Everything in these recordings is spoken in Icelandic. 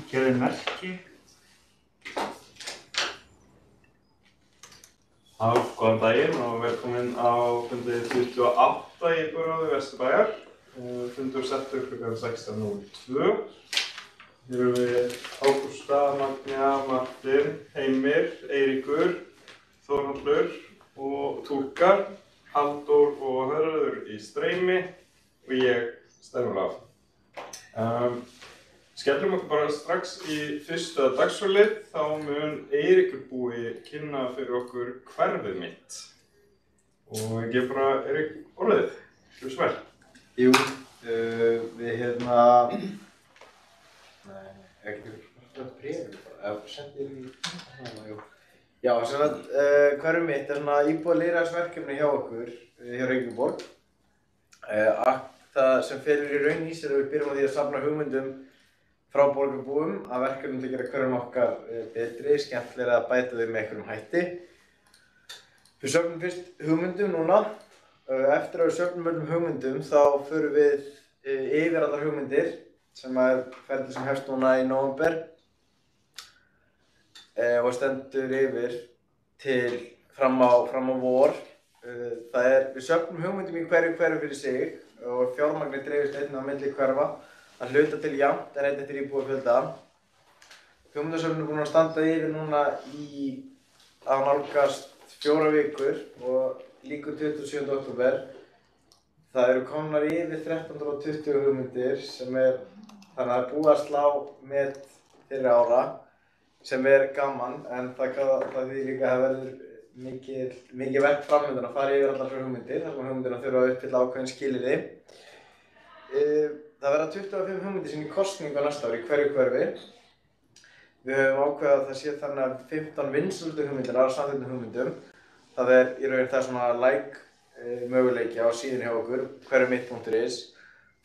Hér merki. Góðan daginn og velkomin á fundi 28 í íbúðarráði Vesturbæjar. Fundur settur klukkan 16:02. Hér erum við Ágústa, Magnea, Martin, Heimir, Eiríkur, Þórhallur og túlkar, Halldór og Hörður í streymi og ég, Stefán Laf. Skellum okkur bara strax í fyrsta dagskrárlið, þá mun Eiríkur búi kynna fyrir okkur hverfið mitt. Og ég gef bara Eirík orðið, gjörðu svo vel. Jú, við ekki bréfið bara, eða sendir í jú. Já, sem sagt, hverfið mitt er svona íbúðalýðræðisverkefni hjá okkur, hjá Reykjavíkurborg. Það sem felur í raun í sér að við byrjum á því að safna hugmyndum frá borgarbúum að verkefnum til að gera hverfin okkar betri, skemmtilegri að bæta þau með einhverjum hætti. Við söfnum fyrst hugmyndum núna. Eftir að við söfnum öllum hugmyndum þá förum við yfir allar hugmyndir sem er ferli sem hefst núna í nóvember og stendur yfir til fram á vor. Við söfnum hugmyndum í hverju hverfi fyrir sig og fjármagnið dreifist einnig á milli hverfa að hluta til jafnt en einn eftir íbúafjölda. Hugmyndasöfnin er búin að standa yfir núna í að nálgast 4 vikur og lýkur 27. október. Það eru komnar yfir 1320 hugmyndir sem þannig að búið að slá met þeirra ára sem gaman en það því líka að það verður mikið verk framöndan að fara yfir allar hugmyndir þar sem hugmyndirna þurfa að uppfylla ákveðin skilyrði. Það verða 25 hugmyndir sem í kosningu á næsta ári í hverju hverfi. Við höfum ákveðið að það sé þannig að 15 vinsælustu hugmyndir af samþykktum hugmyndum. Það í raun það svona möguleiki á síðunni hjá okkur, hverfumitt.is.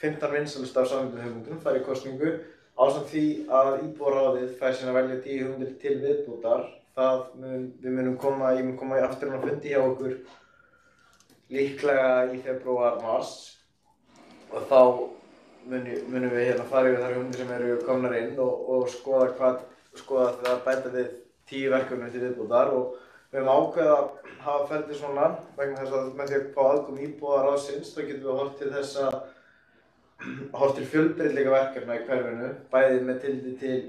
15 vinsælustu af samþykktum hugmyndum fara í kosningu ásamt því að íbúaráðið fær síðan að velja 10 hugmyndir til viðbótar. Ég mun koma aftur á fundi hjá okkur líklega í febrúar, mars og þá munum við fara yfir þær hugmyndir sem eru komnar inn og skoða það að bæta við 10 verkefnum til viðbótar og við höfum ákveðið að hafa ferlið svona vegna þess að með því að fá aðkomu íbúaráðsins þá getum við horft til fjölbreytileika verkefna í hverfinu, bæði með tilliti til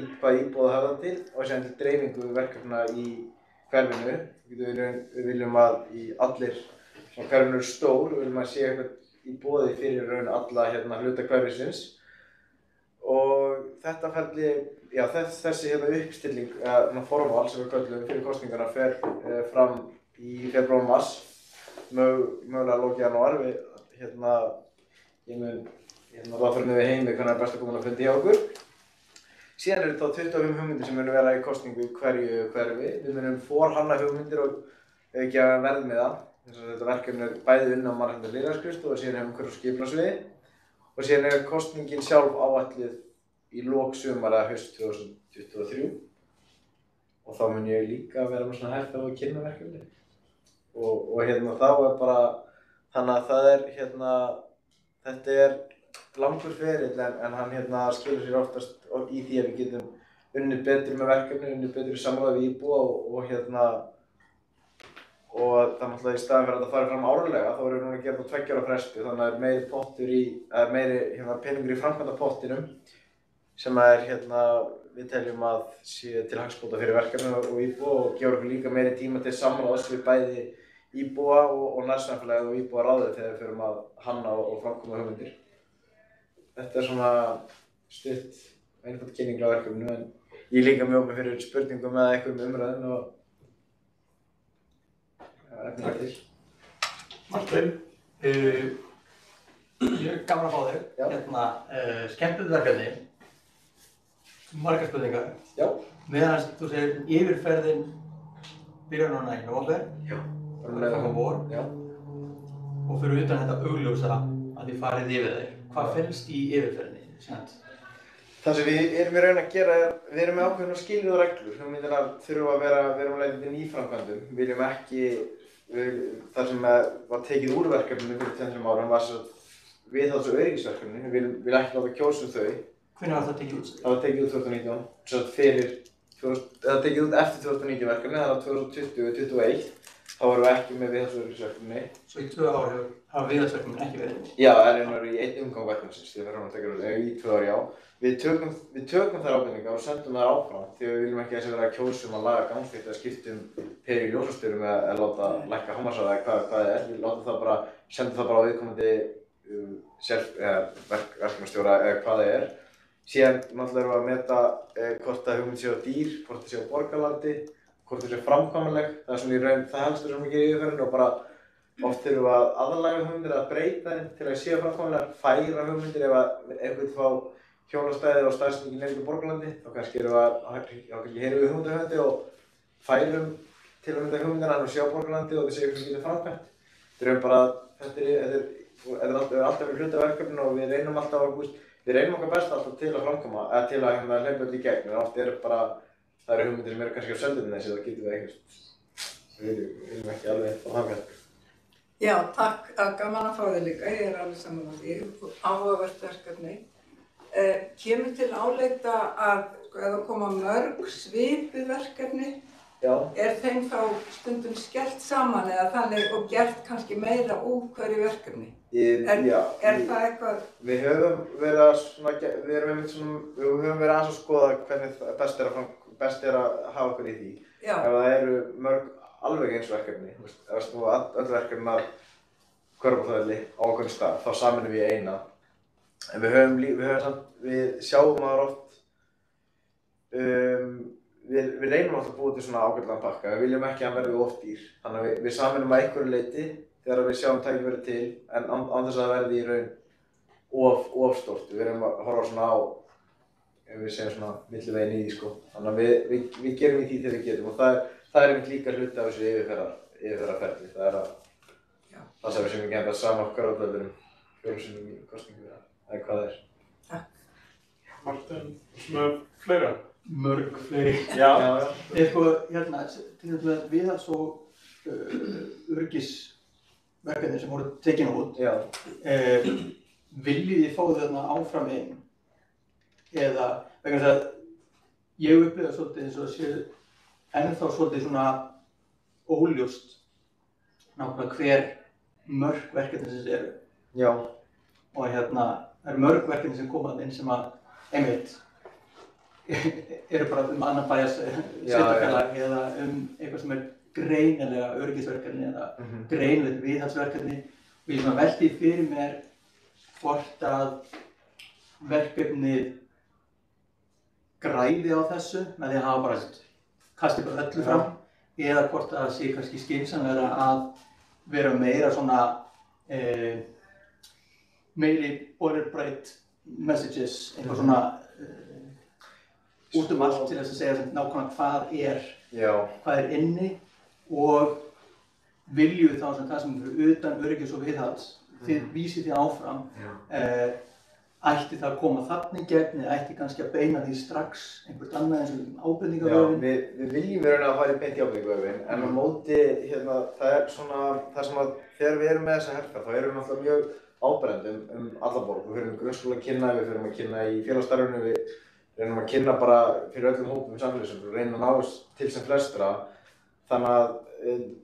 íbúða höfða til og síðan til dreifingu verkefna í hverfinu. Við viljum að allir sem hverfinu eru stór, við viljum að sé eitthvað í boði fyrir raun alla hluta hverfisins og þetta ferli, þessi uppstilling, formval sem við köllum fyrir kosningarna fer fram í febrúar og mars, mögulega lok janúar. Ráðferðum við Heimi hvernig best að koma að fundi hjá okkur. Síðan eru þá 25 hugmyndir sem munu vera í kosningu í hverju hverfi. Við munum forhanna hugmyndir og gefa verðmiða. Þetta verkefni bæði unnið á mannréttindalýðræðisskrifstofu og síðan umhverfis- og skipulagssviði. Og síðan kosningin sjálf áætluð í lok sumar eða haust 2023. Og þá mun ég líka vera með svona herferð og kynna verkefni. Og þá bara, þannig að þetta langur ferill en hann skilur sér oftast í því að við getum unnið betur með verkefni, unnið betur í samráði við íbúa og það náttúrulega í staðinn fyrir að þetta fari fram árlega þá erum við núna að gera þetta á 2 ára fresti þannig að meiri peningur í framkvæmdapottinum sem við teljum að sé til hagsbóta fyrir verkefni og íbúa og gefur okkur líka meiri tíma til samráðs við bæði íbúa og nærsamfélagið og íbúaráðið þegar við förum að hanna og framkvæma hugmyndir. Þetta svona stutt einfalt kynning á verkefninu en ég líka mjög opinn fyrir spurningum eða einhverjum umræðum og efnilega til. Martin, ég er gaman að fá þig. Skemmtilegt verkefni, margar spurningar. Já. Meðan þú segir yfirferðin byrjar núna í nóvember. Já. Fram á vor. Já. Og fyrir utan þetta augljósa að þið farið yfir þeir. Hvað felst í yfirferðinni? Það sem við erum í raun að gera við erum með ákveðnar skilyrði og reglur. Hugmyndirnar þurfa að vera leitað til nýframkvæmdum. Við viljum ekki, það sem var tekið úr verkefninu fyrir 2-3 árum var viðhalds- og öryggisverkefni. Við viljum ekki láta kjósa þau Hvenær var það tekið út? Það var tekið út 2019, svo það var tekið út eftir 2019 verkefni, þannig að 2020-2021 þá vorum við ekki með viðhaldsöryggisverkefni. Svo í 2 ár hafa viðhaldsverkefnin ekki verið? Já, það er í einn umgang verkefnisins, því við í 2 ár, já. Við tökum þær ábendingar og sendum þær áfram því við viljum ekki að þessi vera að kjósa að laga gangþýtt eða skipta per í ljósastyrum eða láta lækka hámarkshraða eða hvað það er. Við sendum það bara á viðkomandi verkefnastjóra eða hvað það er. Síðan náttúrulega erum við að meta hvort að hugmynd sé á dýr, hvort það sé á borgarlandi, hvort það sé framkvæmanleg. Það er svona í raun það helst sem ekki í yfirferðinu og bara oft þurfum við að aðlaga hugmyndir eða breyta þeim til að séu framkvæmanlegar, færa hugmyndir ef einhvern fá hjólastæðir á staðsetningu nærri borgarlandi, þá kannski heyrum við hugmyndahöfundi og færum til að mynda hugmyndina hann og sjá borgarlandi og það sé eitthvað sem getur framkvæmt. Þetta er alltaf fyrir hluta verkefninu og við reynum alltaf okkar best alltaf til að framkvæma, eða til að hleypa öll í gegn, en oft það eru hugmyndir sem eru kannski á sendinni þessi, þá getum við ekkert, við viljum ekki alveg fá hangað. Já, takk, gaman að fá þig líka, ég er alveg saman á því, áhugavert verkefni. Kemur til álita að eða koma mörg svipuð verkefni, er þeim þá stundum skellt saman eða þannig og gert kannski meira úr hverju verkefni? Er það eitthvað? Við höfum verið aðeins að skoða hvernig best er að hafa okkur í því. Já. Ef það eru mörg alveg eins verkefni, ef öll verkefni að Körfuboltavelli á okkur stað, þá sameinum við eina. En við sjáum maður oft, við reynum alltaf að búa til svona ágætlegan pakka, við viljum ekki að hann verði of dýr. Þannig að við sameinum að einhverju leyti þegar við sjáum tækifæri til, en án þess að það verði í raun of stórt. Við erum að horfa svona á, ef við segjum svona milliveginn í því sko. Þannig að við gerum í því þegar við getum og það er einmitt líka hluti af þessu yfirferðarferli. Það er það sem við sem ekki enda sama okkar á blöðurum 4 sinnum í kosningu eða hvað það er. Takk. Martin, svona fleira? Mörg fleiri. Já. Sko, hérna, til dæmis með viðhalds- og öryggisverkefni sem voru tekin út. Viljið þið fá þarna áfram einn? Eða, vegna þess að ég upplifa svolítið eins og það sé ennþá svolítið svona óljóst nákvæmlega hver mörg verkefnisins eru. Já. Og hérna, það eru mörg verkefni sem koma inn sem að, einmitt, eru bara annan bæjarsveitarfélag eða eitthvað sem greinilega öryggisverkefni eða greinilegt viðhaldsverkefni. Og ég svona velti fyrir mér hvort að verkefnið græði á þessu með því að hafa bara kastið bara öllu fram eða hvort að það sé kannski skynsamlegra að vera meira svona meiri boilerplate messages, eitthvað svona út allt til þess að segja nákvæmlega hvað er inni og viljum við þá sem það sem fyrir utan öryggis og viðhalds, þið vísið því áfram, ætti það að koma þarna í gegn eða ætti kannski að beina því strax einhvert annað eins og ábendingavefinn? Já, við viljum vera að fara í beint í ábendingavefinn, en á móti, það er svona, það sem að þegar við erum með þessa herferð, þá erum við náttúrulega mjög áberandi alla borg. Við förum grunnskóla að kynna, við förum að kynna í félagsstarfinu, við reynum að kynna bara fyrir öllum hópum samfélagsins, við reynum að ná til sem flestra. Þannig að,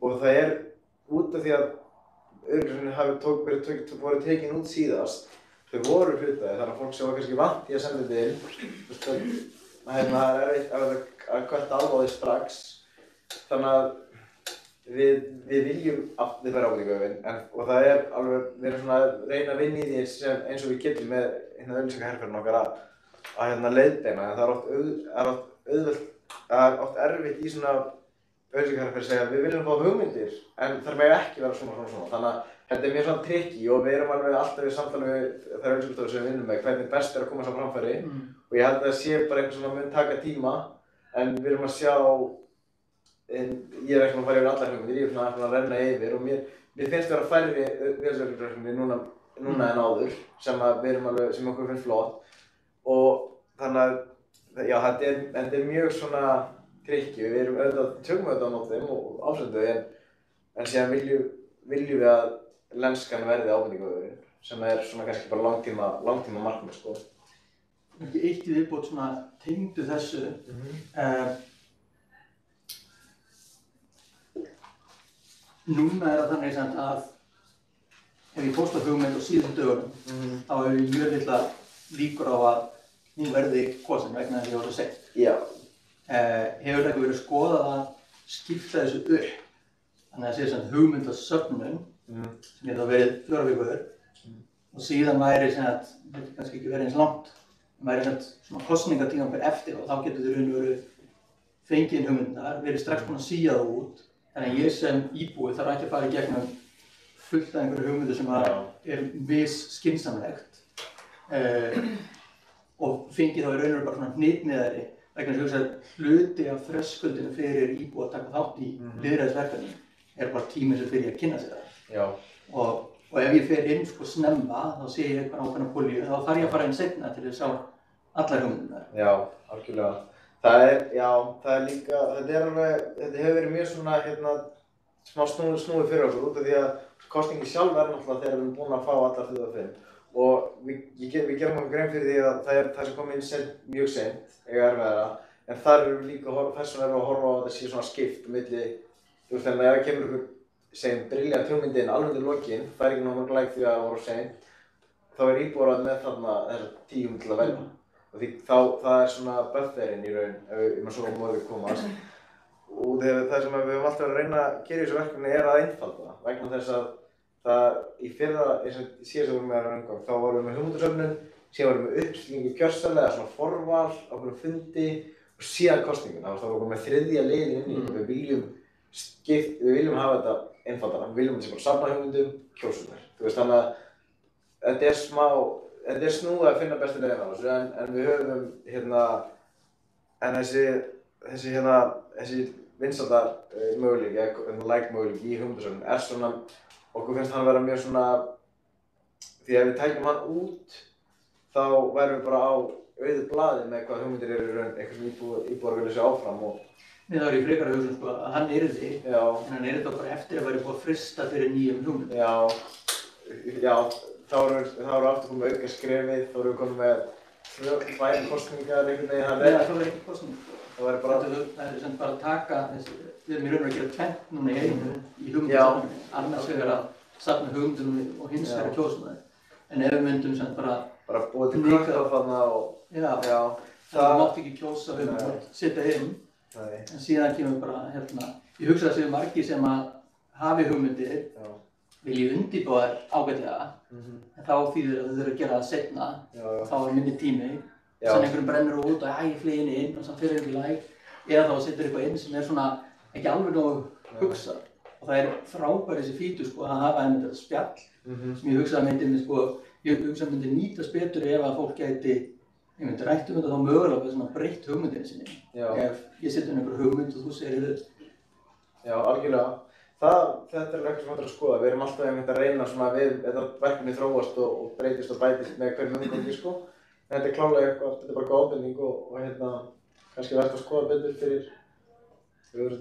og það er út af því að öryggisverkefni hafi voru tekin út síðast, þau voru hlutaði, þannig að fólk sem var kannski vant í að senda þetta inn, það er erfitt að kvörta alveg strax. Þannig að við viljum aftur fara ábendingavefinn og það er alveg, við erum svona að reyna að vinna í því eins og við getum með auglýsingaherferðina okkar að leiðbeina, en það er oft erfitt í svona auglýsingaherferð að segja við viljum fá hugmyndir en það megi ekki vera svona. Þannig að þetta er mjög svona tricky og við erum alveg alltaf í samtali við þær auglýsingarstofur sem við vinnum með hvernig best er að koma saman framfæri og ég held að það sé bara eitthvað sem mun taka tíma en við erum að sjá ég er ekki að fara yfir allar hugmyndir, ég er svona að renna yfir og mér finnst vera færri viðhaldsverkefni núna en áður sem okkur finnst flott og þannig að já, þetta er mjög svona tricky, við erum tökum auðvitað á nótum og ásendum en síðan viljum við að lenskan verði ábendingavefurinn sem er svona kannski bara langtíma markmið sko. ekki eitt í viðbót svona tengdu þessu. Núna það þannig samt að ef ég pósta hugmynd á síðustu dögunum, þá hefur ég mjög litla líkur á að hún verði kosin vegna þess að ég var svo seint. Já. Hefur eitthvað verið skoðað að skipta þessu upp. Þannig að það sé svona hugmyndasöfnun sem geta verið 4 vikur og síðan væri þetta kannski ekki verið eins langt. Það væri svona kosningatímabil eftir og þá getur þau raun og veru fengið inn hugmyndar, verið strax búin að síja það út. Þannig að ég sem íbúi þarf ekki að fara í gegnum fullt af einhverju hugmyndu sem er skynsamlegt og fengið þá í raun og veru bara svona hnitmiðari vegna þess að hluti af þröskuldinu fyrir íbúi að taka þátt í lýðræðisverkefni bara tíminn sem fyrir að kynna sér það. Já. Og ef ég fer inn sko snemma, þá sé ég eitthvað ákveðna pólíu, þá þarf ég að fara inn seinna til að sjá allar hugmyndunar. Já, algjörlega. Það er líka, þetta hefur verið mjög svona, smá snúið fyrir okkur út af því að kosningin sjálf náttúrulega þegar við erum búin að fá allar 25. Og við gerum okkur grein fyrir því að það sem kom inn mjög seint, erfiðara, en þar erum við líka, þess vegna erum við að horfa á að þetta sé svona skipt milli, þú veist, þannig að ef það kemur ykkur, segjum, brilljant hugmynd inn alveg til lokin, það er ekki nóg mörg læk því að það voru seint, þá er íbúar með þarna þessar 10 hugmyndir til að velja. Og því það er svona bufferinn í raun, ef maður svo móðið komast. Og það sem við höfum alltaf verið að reyna að gera í þessu verkefni er að einfalda það, vegna þess að það í fyrra, síðast vorum við að raungang, þá vorum við með hugmyndasöfnun, síðan vorum við með uppstillingu kjörstaðlega, svona forval á hverjum fundi og síðan kosningun. Þá vorum við með 3. liðin inn í, við viljum hafa þetta einfaldara, við viljum bara safna hugmyndum, kjósum þær. Þú veist, þannig að þetta er snúið að finna bestu leiðina á þessu, en við höfum þessi vinsældar möguleiki, eða möguleiki í hugmyndasöfnun svona, okkur finnst hann vera mjög svona, því ef við tækjum hann út, þá værum við bara á auðu blaði með hvað hugmyndir eru í raun, eitthvað sem íbúar vilja sjá áfram og Nei, þá er ég frekar að hugsa sko að hann yrði, en hann yrði þá bara eftir að væri búið að frysta fyrir nýjum hugmyndum. Já, þá erum aftur komið auka skrefið, þá erum við komið með 2 kosningar einhvern veginn. Nei, það væri ekki kosning. Það væri bara... Það er sem bara að taka, við erum í raun og að gera tvennt núna í einu í hugmyndasafninu. Annars vegar að safna hugmyndum og hins vegar að kjósa það. En ef við myndum sem bara búið til krökk á þarna og... Já, það mátti ekki kjósa hugmyndum og setja inn. En síðan kemur bara, ég hugsa að séu margir sem að hafi hugmyndir, vilji undirbúa þær ágætlega, en þá þýðir að þau þurfa að gera það seinna, þá er minni tími, þannig einhverjum brennur út og ég flýi henni inn og þannig fyrir ekki læk, eða þá setur eitthvað inn sem er svona ekki alveg nógu hugsað. Og það er frábær þessi fítur sko að hafa einmitt þetta spjall, sem ég hugsa að myndi nýtast betur ef að fólk gæti ég myndi rætt þetta þá mögulega með svona breytt hugmyndinni sinni. Ef ég setja einhver hugmynd og þú segir þetta. Já, algjörlega. Þetta er eitthvað sem við ætlum að skoða. Við erum alltaf einmitt að reyna svona við þetta verkefni þróast og breytist og bætist með hverjum umgangi sko. En þetta er klálega eitthvað, þetta er bara góð ábending og kannski verðt að skoða betur fyrir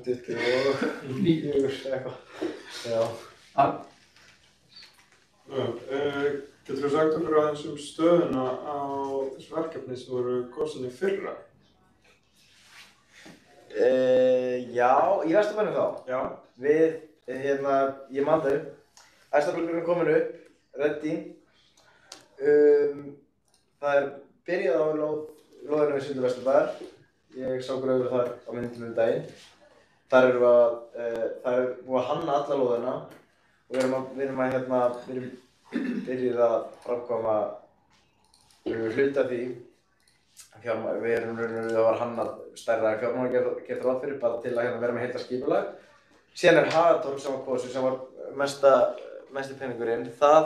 20 og 9 eitthvað. Já. Getur þú sagt okkur aðeins stöðuna á þessu verkefni sem voru kosin í fyrra? Já, í Vesturbænum þá. Já. Við, ég man þau, Æstablokkurinn komin upp, ready. Það byrjað á lóðinu við Sundur Vesturbæjar. Ég sá gröfur þar á myndum daginn. Þar er búið að hanna alla lóðina og við erum byrjuð að framkvæma hluta því það var hannað stærra en fjármálagerð gert ráð fyrir bara til að vera með heildarskipulag. Síðan er Hagatorg sem var kosið sem var mesti peningurinn. Það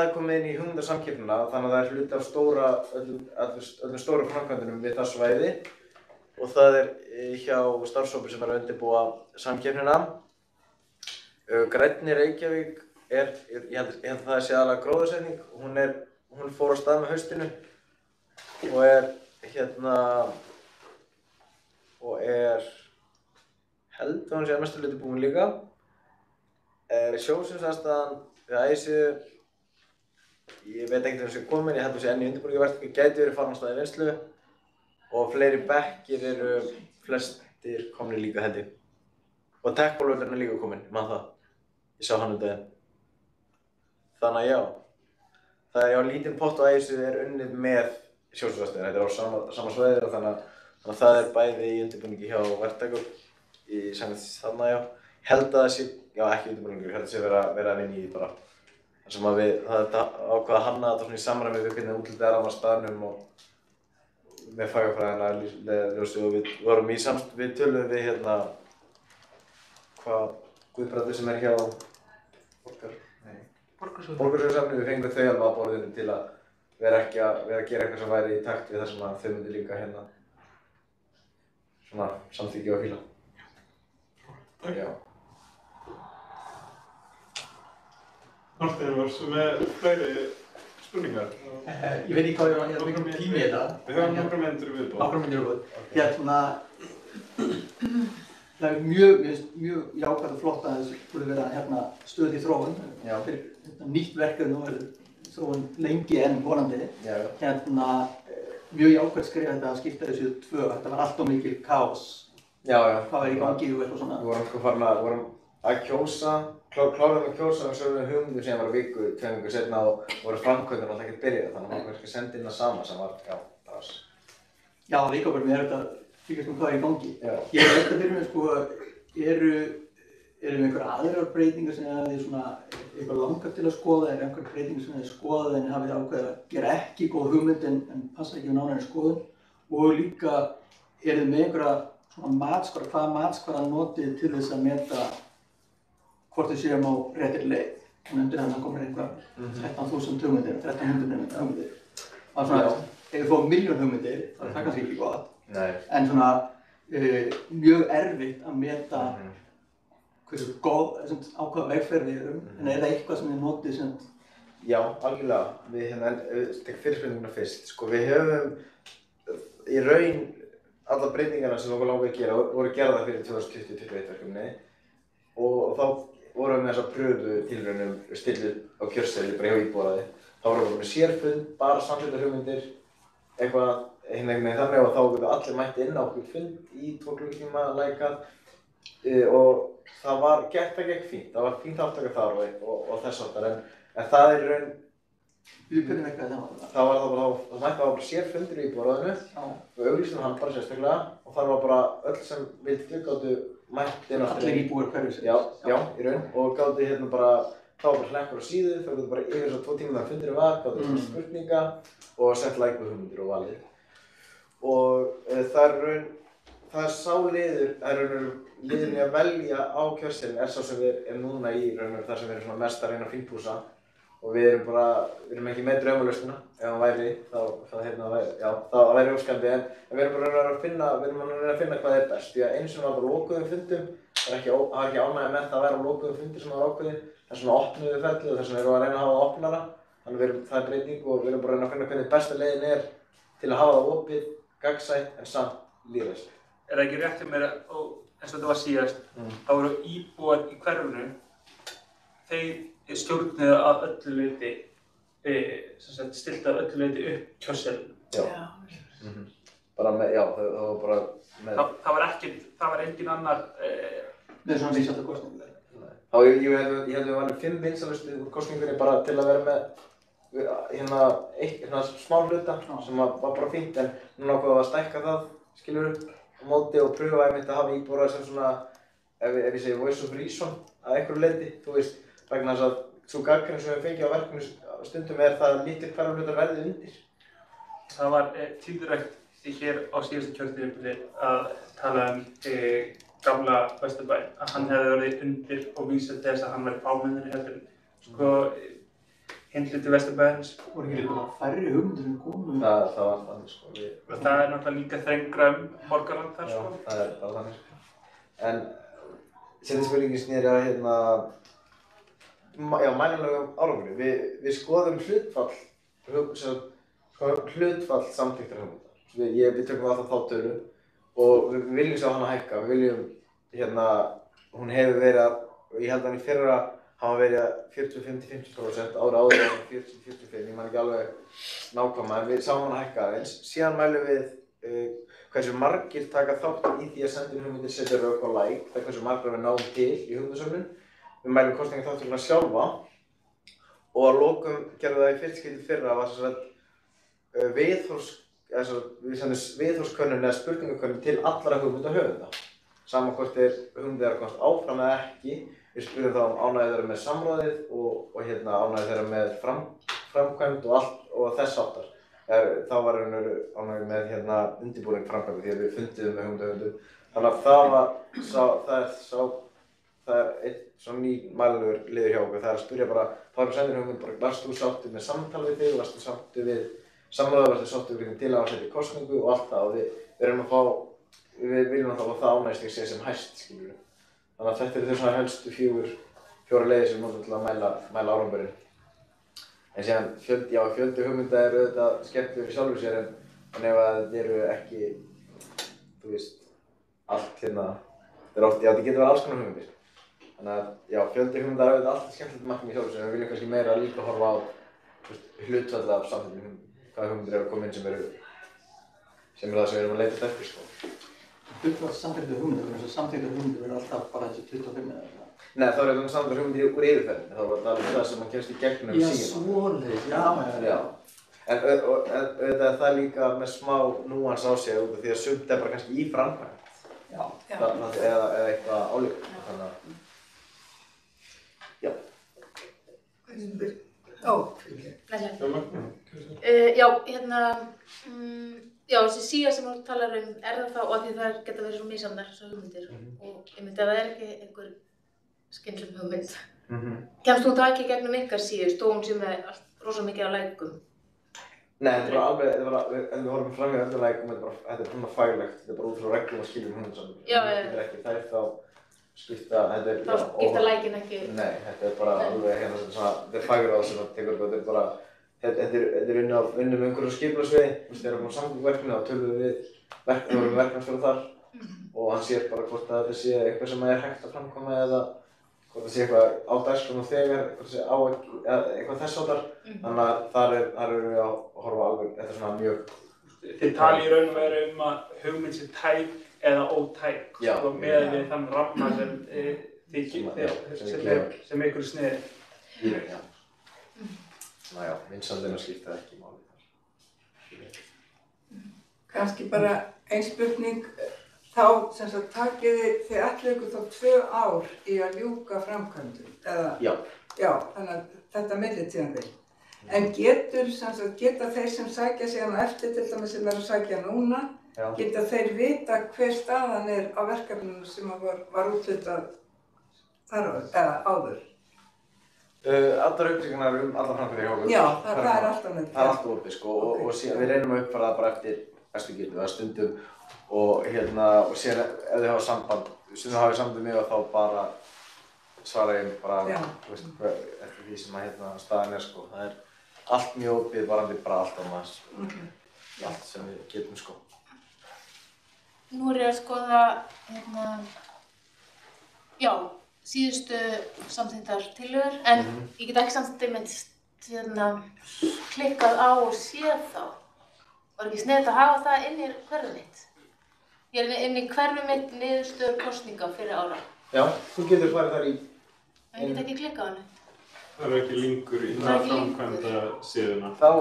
er komið inn í hugmyndasamkeppnina þannig að það er hluti af öllum stóru framkvæmdunum við það svæði og það er hjá starfshópi sem er að undirbúa samkeppnina. Grænni Reykjavík ég held að það sé aðalega gróðursetning og hún fór á stað með haustinu og held að hún sé að mestu hluti búin líka. Sjósundsaðstaðan við Ægisíðu ég veit ekkert sem komin, ég held að sé enn í undirbúningaverkefni, gæti verið farin á stað í vinnslu og fleiri bekkir eru flestir komnir líka held ég. Og tech-bólvöllurinn er líka kominn, ég man það. Ég sá hann daginn. Þannig að já, það er lítinn pott og æsu er unnið með sjósvæðstöðin. Þetta er á sama svæðir og þannig að það er bæði í undirbúningi hjá Verktæku í samkvæmt þannig að já. Ég held að það sé, já ekki undirbúningur, ég held að það sé vera að vinna í því bara. Þar sem að það er ákvað að hanna þetta svona í samræmi við hvernig útlitið er á staðnum og með fagafræðina ljósið og við vorum í við töluðum við hérna hvað Guðbrandur sem er hjá Borgarsjóðsafninu, við fengum þau alveg á borðinu til að vera að gera eitthvað sem væri í takt við það sem að þau myndi líka hérna svona samþykja og fíla. Já. Martin, varstu með fleiri spurningar? Ég veit ekki hvað ég er mikil tími í þetta. Við höfum nokkra myndir í viðbót. Nokkra myndir í viðbót. Hérna, það er mjög jákvæmt og flott að þessu skuli vera hérna stöð í þróun. Já. Fyrir nýtt verkefni og verður þróun lengi enn vonandi. Já. Hérna, mjög jákvæmt skrifa þetta að skipta þessu tvö. Þetta var allt of mikil kaos. Já. Hvað var í gangi og eitthvað svona. Við vorum að kjósa, kláruðum að kjósa og svo við hugmyndir sem var viku, 2 vikur seinna og voru framkvæmdin alltaf ekkert byrjað. Þannig að maður kannski sendi inn það sama sem var, já, það var. Já, líka bara mér er þetta fylgjast með hvað er í gangi. Já. Ég veit að fyrir mig sko, eru einhverjar aðrar breytingar sem þið svona eitthvað langar til að skoða, er einhverjar breytingar sem þið skoðað en hafið ákveðið að gera ekki góð hugmynd en passa ekki við nánari skoðun og líka eru þið með einhverja svona matskvara, hvaða matskvara notið til þess að meta hvort þið séum á réttir leið. Og undir þannig komur einhver 13.000 hugmyndir, 1.300 hugmyndir. Og svona, ef við fáum 1.000.000 hugmyndir, þá er það kannski ekki gott. Nei. En svona mjög erfitt að meta hversu góð, á hvaða vegferð við erum. En er það eitthvað sem þið notið sem? Já, algjörlega. Við tek fyrirspurninguna fyrst. Sko, við höfum í raun alla breytingarna sem okkur langaði að gera voru gerðar fyrir 2020-2021 verkefni og þá vorum við með þessa pröfutilraunum stilluð á kjörseðli bara hjá íbúðaraði. Þá vorum við með sérfund, bara samsettar hugmyndir, eitthvað þannig og þá getum allir mætt inn á okkur fund í 2 klukkutíma lækað og það gekk fínt. Það var fínt aftaka þar og þess áttar en það er í raun Hvernig verkaði það? Það mætti bara sérfundir í íbúðaraðinu og auglýstum hann bara sérstaklega og þar var bara öll sem vildi gátu mætt inn á Allir íbúar hverju sinni? Já, í raun og gátu hérna bara þá var bara hlekkur á síðu, þá gátu bara yfir þess að 2 tíma þegar fundirinn var, gátu svona spurninga og sett like hugmyndir og valið. Og það er sá liður, það er liðurinn í að velja á kjörseðilinn er sá sem við erum núna í raun og þar sem við erum svona mest að reyna að fínpúsa. Og við erum ekki með draumalausnina, ef hann væri, það væri óskandi en við erum bara að reyna að finna hvað er best. Því að einu sem var bara lokuðum fundum, það er ekki ánægja með það að vera lokuðum fundir sem var ákveðin. Það er svona opnuðu ferli og þess vegna erum við að reyna að hafa það opnara. Þannig það er breyting og við erum bara að reyna að finna hvernig besta leiðin er til að hafa það opið, gagnsætt en samt lýðræðislegt. Er það ekki rétt hjá mér eins og þetta var síðast, þá voru íbúar í hverfinu, þeir stjórnuðu að öllu leyti, stiltu að öllu leyti upp kjörseðlinum. Já. Bara með, já, það var bara með... Það var engin annar... Með svona vinsælda kosningu? Ég held að við varum 5 vinsælustu úr kosningunni bara til að vera með hérna smá hluta sem var bara fínt en núna ákveðum við að stækka það, skilurðu, á móti og pröfa einmitt að hafa íbúar sem svona, ef ég segi voice of reason að einhverju leyti, þú veist, vegna þess að svo gagnrýni sem við fengið á verkefni stundum er það litlir hverjum hlutar verðið undir. Það var tíðrætt því hér á síðasta kjörtímabili að tala gamla Vesturbæ, að hann hefði verið undir og vísað þess að hann væri fámennari heldur en hinn hluti Vesturbæjarins. Voru ekki líka færri hugmyndir sem komu? Það var þannig sko. Það er náttúrulega líka þrengra borgarland þar sko. Já, það er þannig sko. En seinni spurningin sneri að mælanlegum árangri. Við skoðum hlutfall samþykktra hugmynda. Við tökum alltaf þá tölu og við viljum sjá hana hækka. Við viljum, hún hefur verið að, ég held að hann í fyrra hafa verið 45–50%, ára áður var 40–45%, ég man ekki alveg nákvæmlega, en við sáum hann hækka aðeins. Síðan mælum við hversu margir taka þátt í því að senda inn hugmyndir, setja rök og like, það er hversu margir við náum til í hugmyndasöfnun. Við mælum kosningaþátttökuna sjálfa og að lokum gerðum það í fyrsta skipti fyrra var sem sagt við sendum viðhorfskönnun eða spurningakönnun til allra hugmyndahöfunda. Sama hvort hugmyndir eru að komast áfram eða ekki. Við spurðum þá ánægju þeirra með samráðið og ánægju þeirra með framkvæmd og allt og þess áttar. Þá var ánægju með undirbúning framkvæmd því að við fundiðum með hugmyndahöfundum. Þannig að það er einn svona ný mælanlegur liður hjá okkur. Það er að spyrja bara, þá erum við sendir hugmynd bara, varst þú sáttur með samtal við þig, varst þú sáttur við samráð, varst þú sáttur við hvernig til að setja í kosningu og allt það og við viljum að það ánægjustig sé sem hæst, skiljum við. Þannig að þetta eru þau svona helstu fjóra leiðir sem við notum til að mæla árangurinn. En síðan fjöldi hugmynda er auðvitað skemmtilegur í sjálfu sér en ef það eru ekki, þú veist, allt þetta getur verið alls konar hugmyndir. Þannig að fjöldi hugmynda er auðvitað alltaf skemmtilegt markmið í sjálfu sér en við viljum kannski meira líka horfa á hlutfall af samþykktum hvaða hugmyndir eru að koma inn sem er það sem við erum að leita eftir, sko. Hlutfall samþykktu hugmyndir, þess að samþykktu hugmyndir verður alltaf bara þessi 25 eða eitthvað. Nei, þá er þetta samþykktu hugmyndir úr yfirferðinni, þá var það það sem mann kemst í gegnum síðan. Svoleiðis, já. En auðvitað er það líka með smá núans á sig út af því að sumt er bara kannski í framkvæmd. Já. Eða eitthvað álíka, þannig að Já, þessi síða sem þú talar það þá, og því það geta verið svo misjafnar, þessar hugmyndir, og ef það er ekki einhver skynnsöm hugmynd. Kemst þú þá ekki gegnum ykkar síðu, stóðum sem er rosa mikið á lækum? Nei, þetta er bara alveg, ef við horfum fram í öllum lækum, þetta er bara faglegt, þetta er bara út frá reglum og skiljum hugmyndasamningum. Já, þær þá skipta, þá skipta lækin ekki? Nei, þetta er bara alveg þetta er fagráð sem það tekur upp, þetta er bara Þetta er unnum umhverju skipulagssviði, þegar við erum á samgönguverkefni þá tölum við verkefnastjóra þar og hann sér bara hvort að þetta sé eitthvað sem er hægt að framkvæma eða hvort það sé eitthvað á dagskránni þegar, hvort það sé á eitthvað þess áttar. Þannig að þar erum við að horfa alveg, þetta er svona mjög... Þið tali í raun og veru að hugmynd sé tæk eða ótæk með við þann ramma sem ykkur sniði. Já, vinsældina skipta ekki máli þar. Kannski bara ein spurning, þá sem sagt takið þið ætlið ykkur þá 2 ár í að ljúka framkvæmdum, eða? Já. Já, þannig að þetta millitíðanbil. En geta þeir sem sækja sig á eftir, til dæmis sem er að sækja núna, geta þeir vita hver staðan er á verkefninu sem var úthlutað þar eða áður? Allar upplýsingarnar allar framkvæmdir hjá okkur. Já, það er alltaf nefnt. Það er alltaf opið, sko, og síðan við reynum að uppfæra það bara eftir bestu getu eða stundum og síðan ef þið hafa samband, stundum hafið samband með og þá bara svara ég bara, eftir því sem staðan er, sko. Það er allt mjög opið, varandi bara allt annars, allt sem við getum, sko. Nú er ég að skoða, síðustu samþykktar tillögur, en ég get ekki samt klikkað á og séð þá. Var ekki sniðugt að hafa það inn í hverfið mitt? Ég er inn í hverfið mitt niðurstöður kosninga fyrir ára. Já, þú getur farið þar í... En ég get ekki klikkað á henni. Það er ekki linkur í framkvæmda síðuna. Það á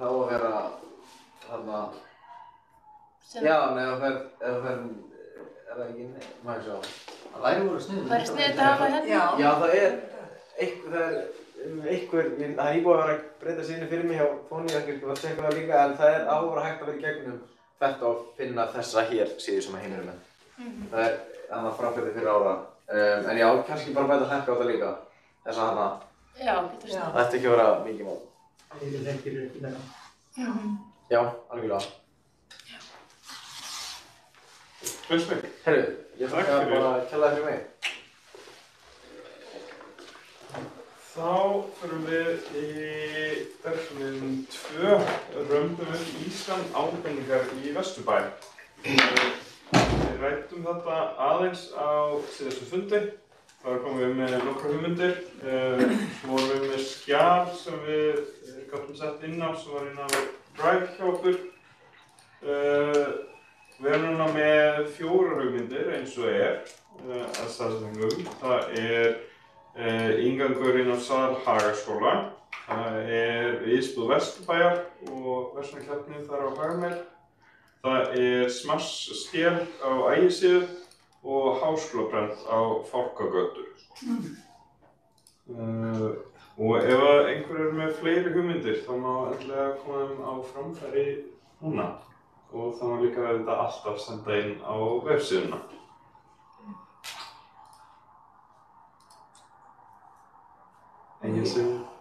að vera þarna... Já, en ef þú ferð... Er það ekki inni? Maður sjá. Það væri voru sniðugt. Það er sniðugt að hafa hérna? Já, það er einhver, það er íbúið að vera að breyta síðan fyrir mig hjá Fóni, ég ætla að tjekka það líka, en það er áhverja hægt að vera í gegnum þetta og finna þessa hér síðu sem heimir er með. Það er annað framfættið fyrir ára, en já, kannski bara bæta þetta á það líka, þessa hana. Já, getur snart. Það ætti ekki að vera mikið mál. Þeir þekkir ekki þetta. Já, algjörlega. Spurning. Herru, ég þakka bara að kella það fyrir mig. Þá förum við í verkefnin 2, römbum upp Ísland ábendingar í Vesturbæ. Við ræddum þetta aðeins á síðustu fundi þar komum við með nokkra hugmyndir. Svo vorum við með skjal sem við gátum sett inn á, sem var inn á Drive hjá okkur. Við erum núna með 4 hugmyndir eins og að staðsetningum. Það inngangur inn á sal Hagaskóla. Það viðbúð Vesturbæjar og verslunarkeppni þar á Hagamel. Það smass-skel á Ægisíðu og háskólabrent á Fálkagötu. Og ef einhver með fleiri hugmyndir þá má endilega koma þeim á framfæri núna. Og þá má líka þetta alltaf senda inn á vefsíðuna.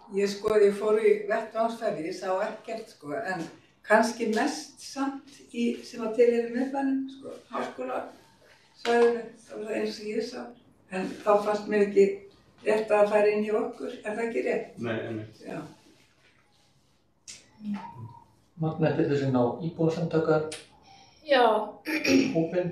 Ég fór í vettvangsferð, ég sá ekkert en kannski mest samt sem var til í miðbænum, háskólasvæðinu, það var það eins og ég sá. En þá fannst mér ekki rétt að fara inn hjá okkur, það ekki rétt? Nei, einmitt. Já. Magna Pétursson á íbúasamtökar. Já. Hópinn.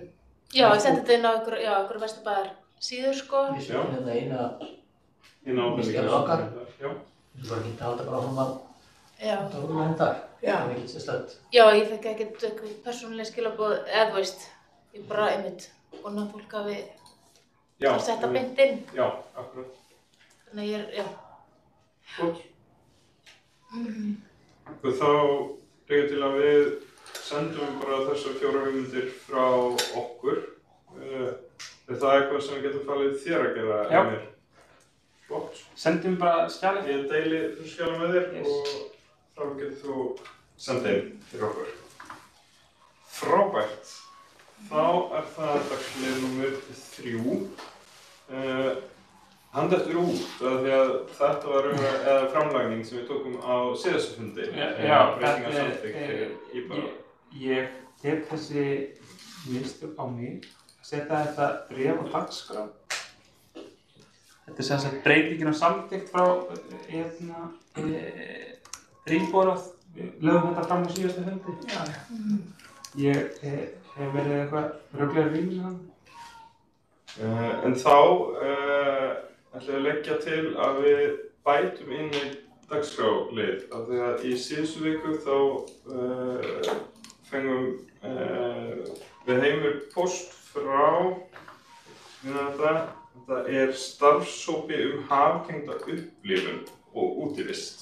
Já, ég sendi þetta inn á einhverju Vesturbæjar síður, Við séum hérna eina skjal okkar. Já. Þú var ekki að halda bara áfram að rúla hendar. Já. Það er ekki sérstætt. Já, ég fekk ekkert eitthvað persónuleg skilaboð, eða þú veist, ég bara einmitt vona að fólk hafi að setja beint inn. Já, akkurat. Þannig að já. Gott. Og þá leggur til að við sendum bara þessar 4 hugmyndir frá okkur. Er það eitthvað sem við getum falið þér að gera, Emir? Flott. Sendum bara skjalið. Ég deili þú skjalið með þér og þá getur þú senda inn fyrir okkur. Frábært. Þá það dagslið númer 3. Hann dettur út af því að þetta var framlagning sem við tókum á síðasta fundi. Breytingar samþykkt fyrir íbúa. Ég tek þessi mistök á mig að setja þetta bréf á dagskrá. Þetta sem sagt breytingin á samþykkt frá íbúarráð. Við lögum þetta fram á síðasta fundi. Já. Ég hef verið eitthvað röglega rýmið hann. En þá ætlum við að leggja til að við bætum inn í dagskrálið af því að í síðustu viku þá fengum við Heimir póst frá þetta starfshópi haftengda upplifun og útivist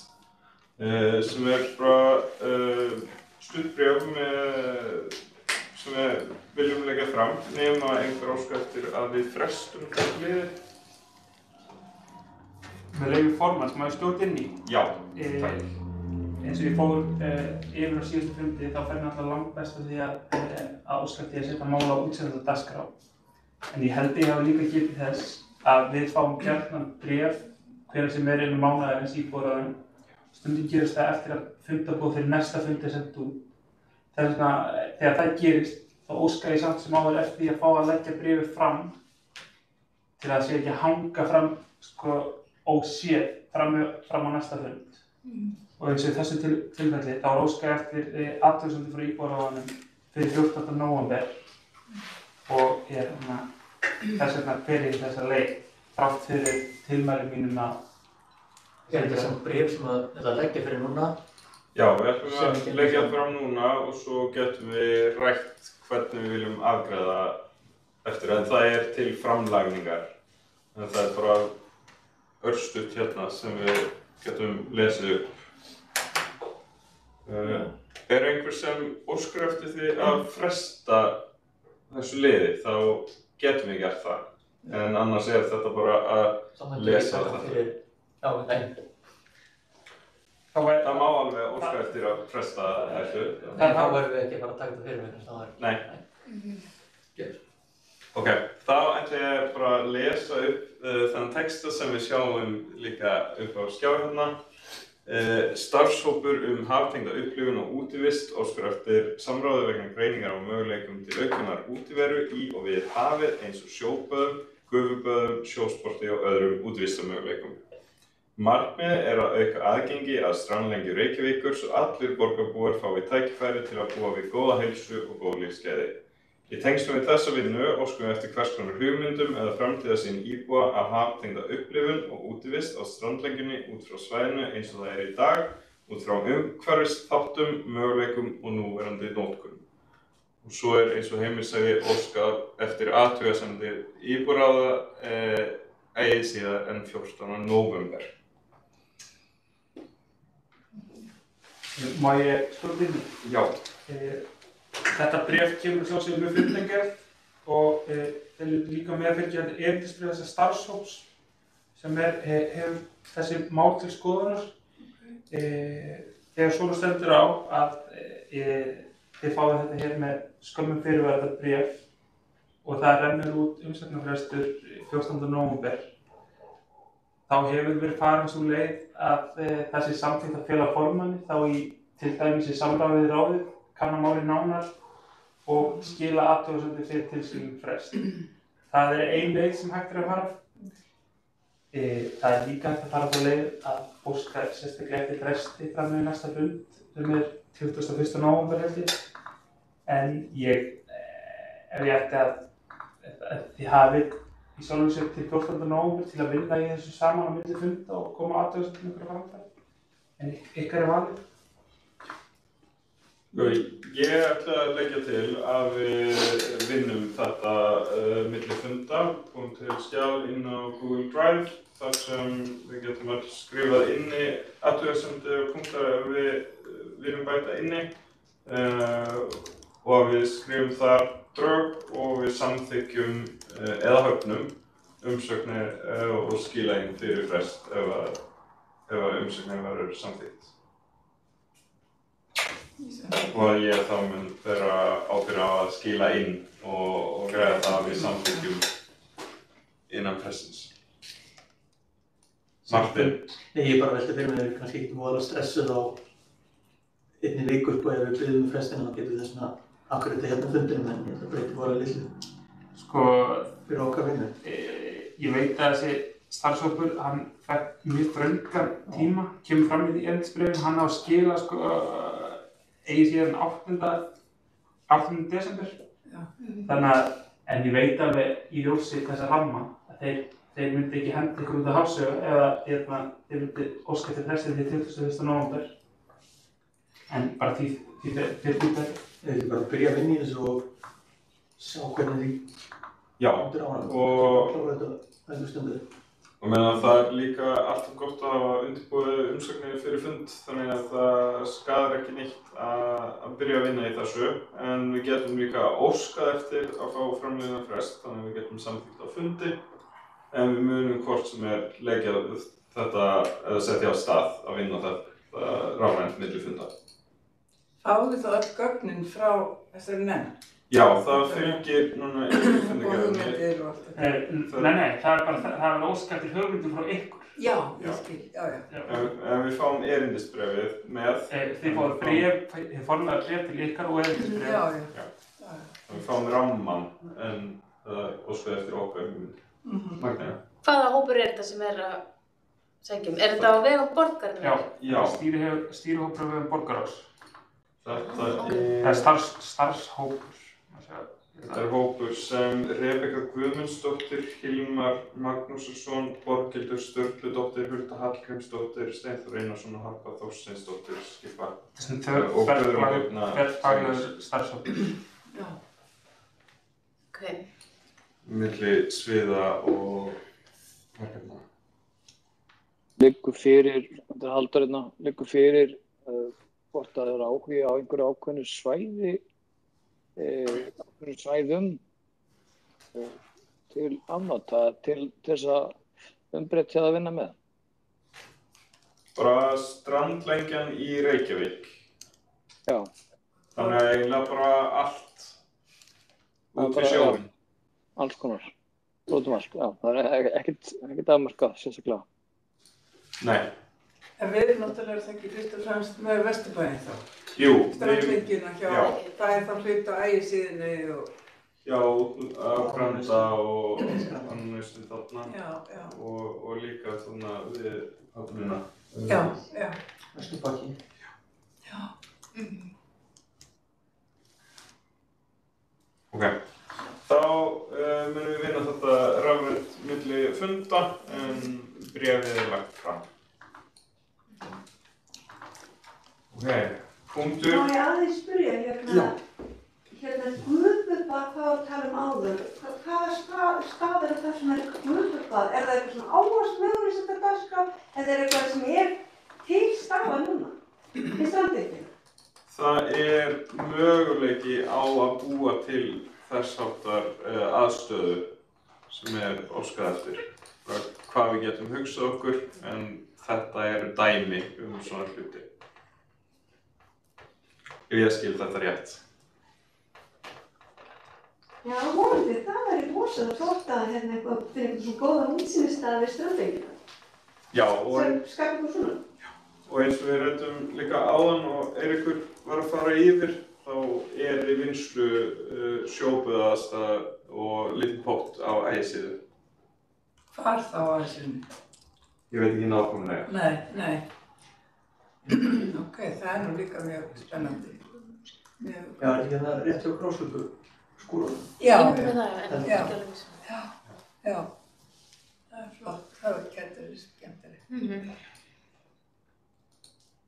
sem bara stutt bréf sem við viljum leggja fram nema einhver óska eftir að við frestum þetta liði. Með leyfi formanns, má ég skjóta inn í? Já, takk. Eins og ég fór yfir á síðustu fundi þá fer mér alltaf langbest af því að óska eftir að setja mál á útsendanda dagskrá. En ég held ég hafi líka getið þess að við fáum gjarnan bréf hvenær sem innan mánaðarins íbúarráðum. Stundum gerist það eftir að fundarboð fyrir næsta fundi er sent út. Þess vegna, þegar það gerist, þá óska ég samt sem áður eftir því að fá að leggja bréfið fram til að það sé ekki að hanga fram óséð fram á næsta fund. Og eins og í þessu tilfelli þá óska ég eftir athugasemdum frá íbúarráðunum fyrir 14. nóvember og þess vegna fer ég þessa leið þrátt fyrir tilmæli mínum að Þetta sem bréf sem að leggja fyrir núna. Já, við ætlum að leggja fram núna og svo getum við rætt hvernig við viljum afgreiða eftir, en það til framlagningar. En það bara örstutt hérna sem við getum lesið upp. Einhver sem óskar eftir því að fresta þessu liði, þá getum við gert það. En annars þetta bara að lesa þetta. Já, nei. Það má alveg óska eftir að fresta þessu. En þá verðum við ekki bara að taka þetta fyrir mig. Nei. Ok, þá ætla ég bara að lesa upp þann texta sem við sjáum líka upp á skjá hérna. Starfshópur haftengda upplifun og útivist óskar eftir samráði vegna greiningar á möguleikum til aukinnar útiveru í og við hafið eins og sjóböðum, gufuböðum, sjósporti og öðrum útivistarmöguleikum. Markmiðið að auka aðgengi að strandlengju Reykjavíkur svo allir borgarbúar fái tækifæri til að búa við góða heilsu og góð lífsgæði. Í tengslum við þessa vinnu óskum við eftir hvers konar hugmyndum eða framtíðarsýn íbúa af haftengda upplifun og útivist á strandlengjunni út frá svæðinu eins og það í dag, út frá umhverfisþáttum, möguleikum og núverandi notkun. Og svo eins og Heimir sagði óskað eftir athugasemdir íbúaráða eigi síðar en 14. nóvember. Má ég spyrja þínu? Já. Þetta bréf kemur svo sem með fundargerð og þeir líka með að fylgja erindisbréf þessa starfshóps sem hefur þessi mál til skoðunar. Þegar svona stendur á að þið fáið þetta hér með skömmum fyrirvara þetta bréf og það rennur út umsagnarfrestur 14. nóvember. Þá hefur verið farin sú leið að það sé samþykkt að fela formanni þá til dæmis í samráði við ráðið, kanna málið nánar og skila athugasemdir fyrir tilskilinn frest. Það ein leið sem hægt að fara. Það líka hægt að fara þá leið að óska sérstaklega eftir fresti fram með næsta fund sem 21. nóvember held ég. En ef ég ætti að þið hafið í sjálfum sér til 14. nóvember til að vinna í þessu saman á milli funda og koma athugasemdir með einhverja framfæri. En ykkar valið. Ég ætla að leggja til að við vinnum þetta milli funda, komum til skjal inn á Google Drive þar sem við getum öll skrifað inni athugasemdir og punktar ef við viljum bæta inni og að við skrifum þar drög og við samþykkjum eða höfnum umsögnir og skila inn fyrir frest ef umsögnir verður samþykkt. Og að ég þá mun vera ábyrgð á að skila inn og greiða það að við samþykkjum innan frestins. Martin? Nei, ég bara velti fyrir mér kannski ekki voðalega stressuð á einni viku ef við biðjum frestina og getum þess að akkurat þetta hérna fundinum en ég ætla að breyti voðalega litlu. Sko, fyrir okkar vinnu. Ég veit að þessi starfshópur, hann fekk mjög þröngan tíma, kemur fram í því erindisbréfinu, hann á að skila eigi síðan 8. desember. Þannig að, en ég veit alveg í ljósi þessa ramma að þeir myndi ekki henda ykkur út af hafsauga eða þeir myndi óska eftir frestið til 21. nóvember. En bara því fyrir þetta. Við getum bara að byrja að vinna í þessu og sjá hvernig því ándur ára og klára þetta einhver stundu. Og meðan það líka alltaf gott að hafa undirbúið umsögnir fyrir fund, þannig að það skaðar ekki neitt að byrja að vinna í þessu. En við getum líka óskað eftir að fá framliðna frest, þannig að við getum samþykkt á fundi. En við munum hvort sem leggja þetta eða setja á stað að vinna þetta rafrænt milli funda. Fáðu þá öll gögnin frá þessari nefnd? Já, það fylgir núna einhverjum fundargerðinni. Og hugmyndir og allt þetta? Nei, það er óskað eftir hugmyndir frá ykkur. Já, ég skil, já. En við fáum erindisbréfið með... Þið fáum bréf, þið formlega bréf til ykkar og erindisbréf. Já. Við fáum ramman en það óskað eftir okkar hugmynd. Magna? Hvaða hópur þetta sem að segjum? Þetta á vegum borgarinnar? Já. Stýrihópur á vegum borgarráðs. Það er starfshópur. Þetta hópur sem Rebekka Guðmundsdóttir, Hilmar Magnússon, Borghildur Sturludóttir, Hulda Hallgrímsdóttir, Steinþór Einarsson og Harpa Þorsteinsdóttir skipa. Og þverfaglegur starfshópur. Já. Ok. Milli sviða og verkefna. Liggur fyrir, þetta er haldurinn, liggur fyrir hvort að það er áhugi á einhverju ákveðnu svæði svæðum til afnota til þess að umbreyta að vinna með? Bara strandlengjan í Reykjavík. Já. Þannig að eiginlega bara allt út í sjóinn. Alls konar, út allt, já. Það er ekkert afmarkað, sérstaklega. Nei. En við erum náttúrulega ekki fyrst og fremst með Vesturbæinn þá? Jú. Strandlengjuna það er þá hlut á ægisíðunni og... Já, á Granda og annarstu þarna. Já. Og líka þarna við höfnina. Já. Vesturbakki. Já. Ok. með gufubað, hvað var að tala áður? Hvaða stað er það sem er gufubað? Er það eitthvað svona áhersluður sem þetta dagskrá? Eða er eitthvað sem er til staða núna í samþykkinu? Það er möguleiki á að búa til þess háttar aðstöðu sem er óskað eftir. Hvað við getum hugsað okkur, en þetta eru dæmi svona hluti. Ég skil þetta rétt. Já, vonandi, það væri rosalega flott að hérna eitthvað fyrir eitthvað svona góðan útsýnisstað við strandvegina. Já, Sem skapar eitthvað svona. og eins og við ræddum líka áðan og Eiríkur var að fara yfir, þá er í vinnslu sjóböðaðastað og lítinn pott á Ægisíðu. Hvar þá á Ægisíðunni? Ég veit ekki nákvæmlega. Nei. Ok, það er nú líka mjög spennandi. Já, er ekki það rétt hjá Krosslutu skúrunum? Já, Ég myndi með það, en ekki alveg viss. já. Það er flott. Það getur verið skemmtilegt.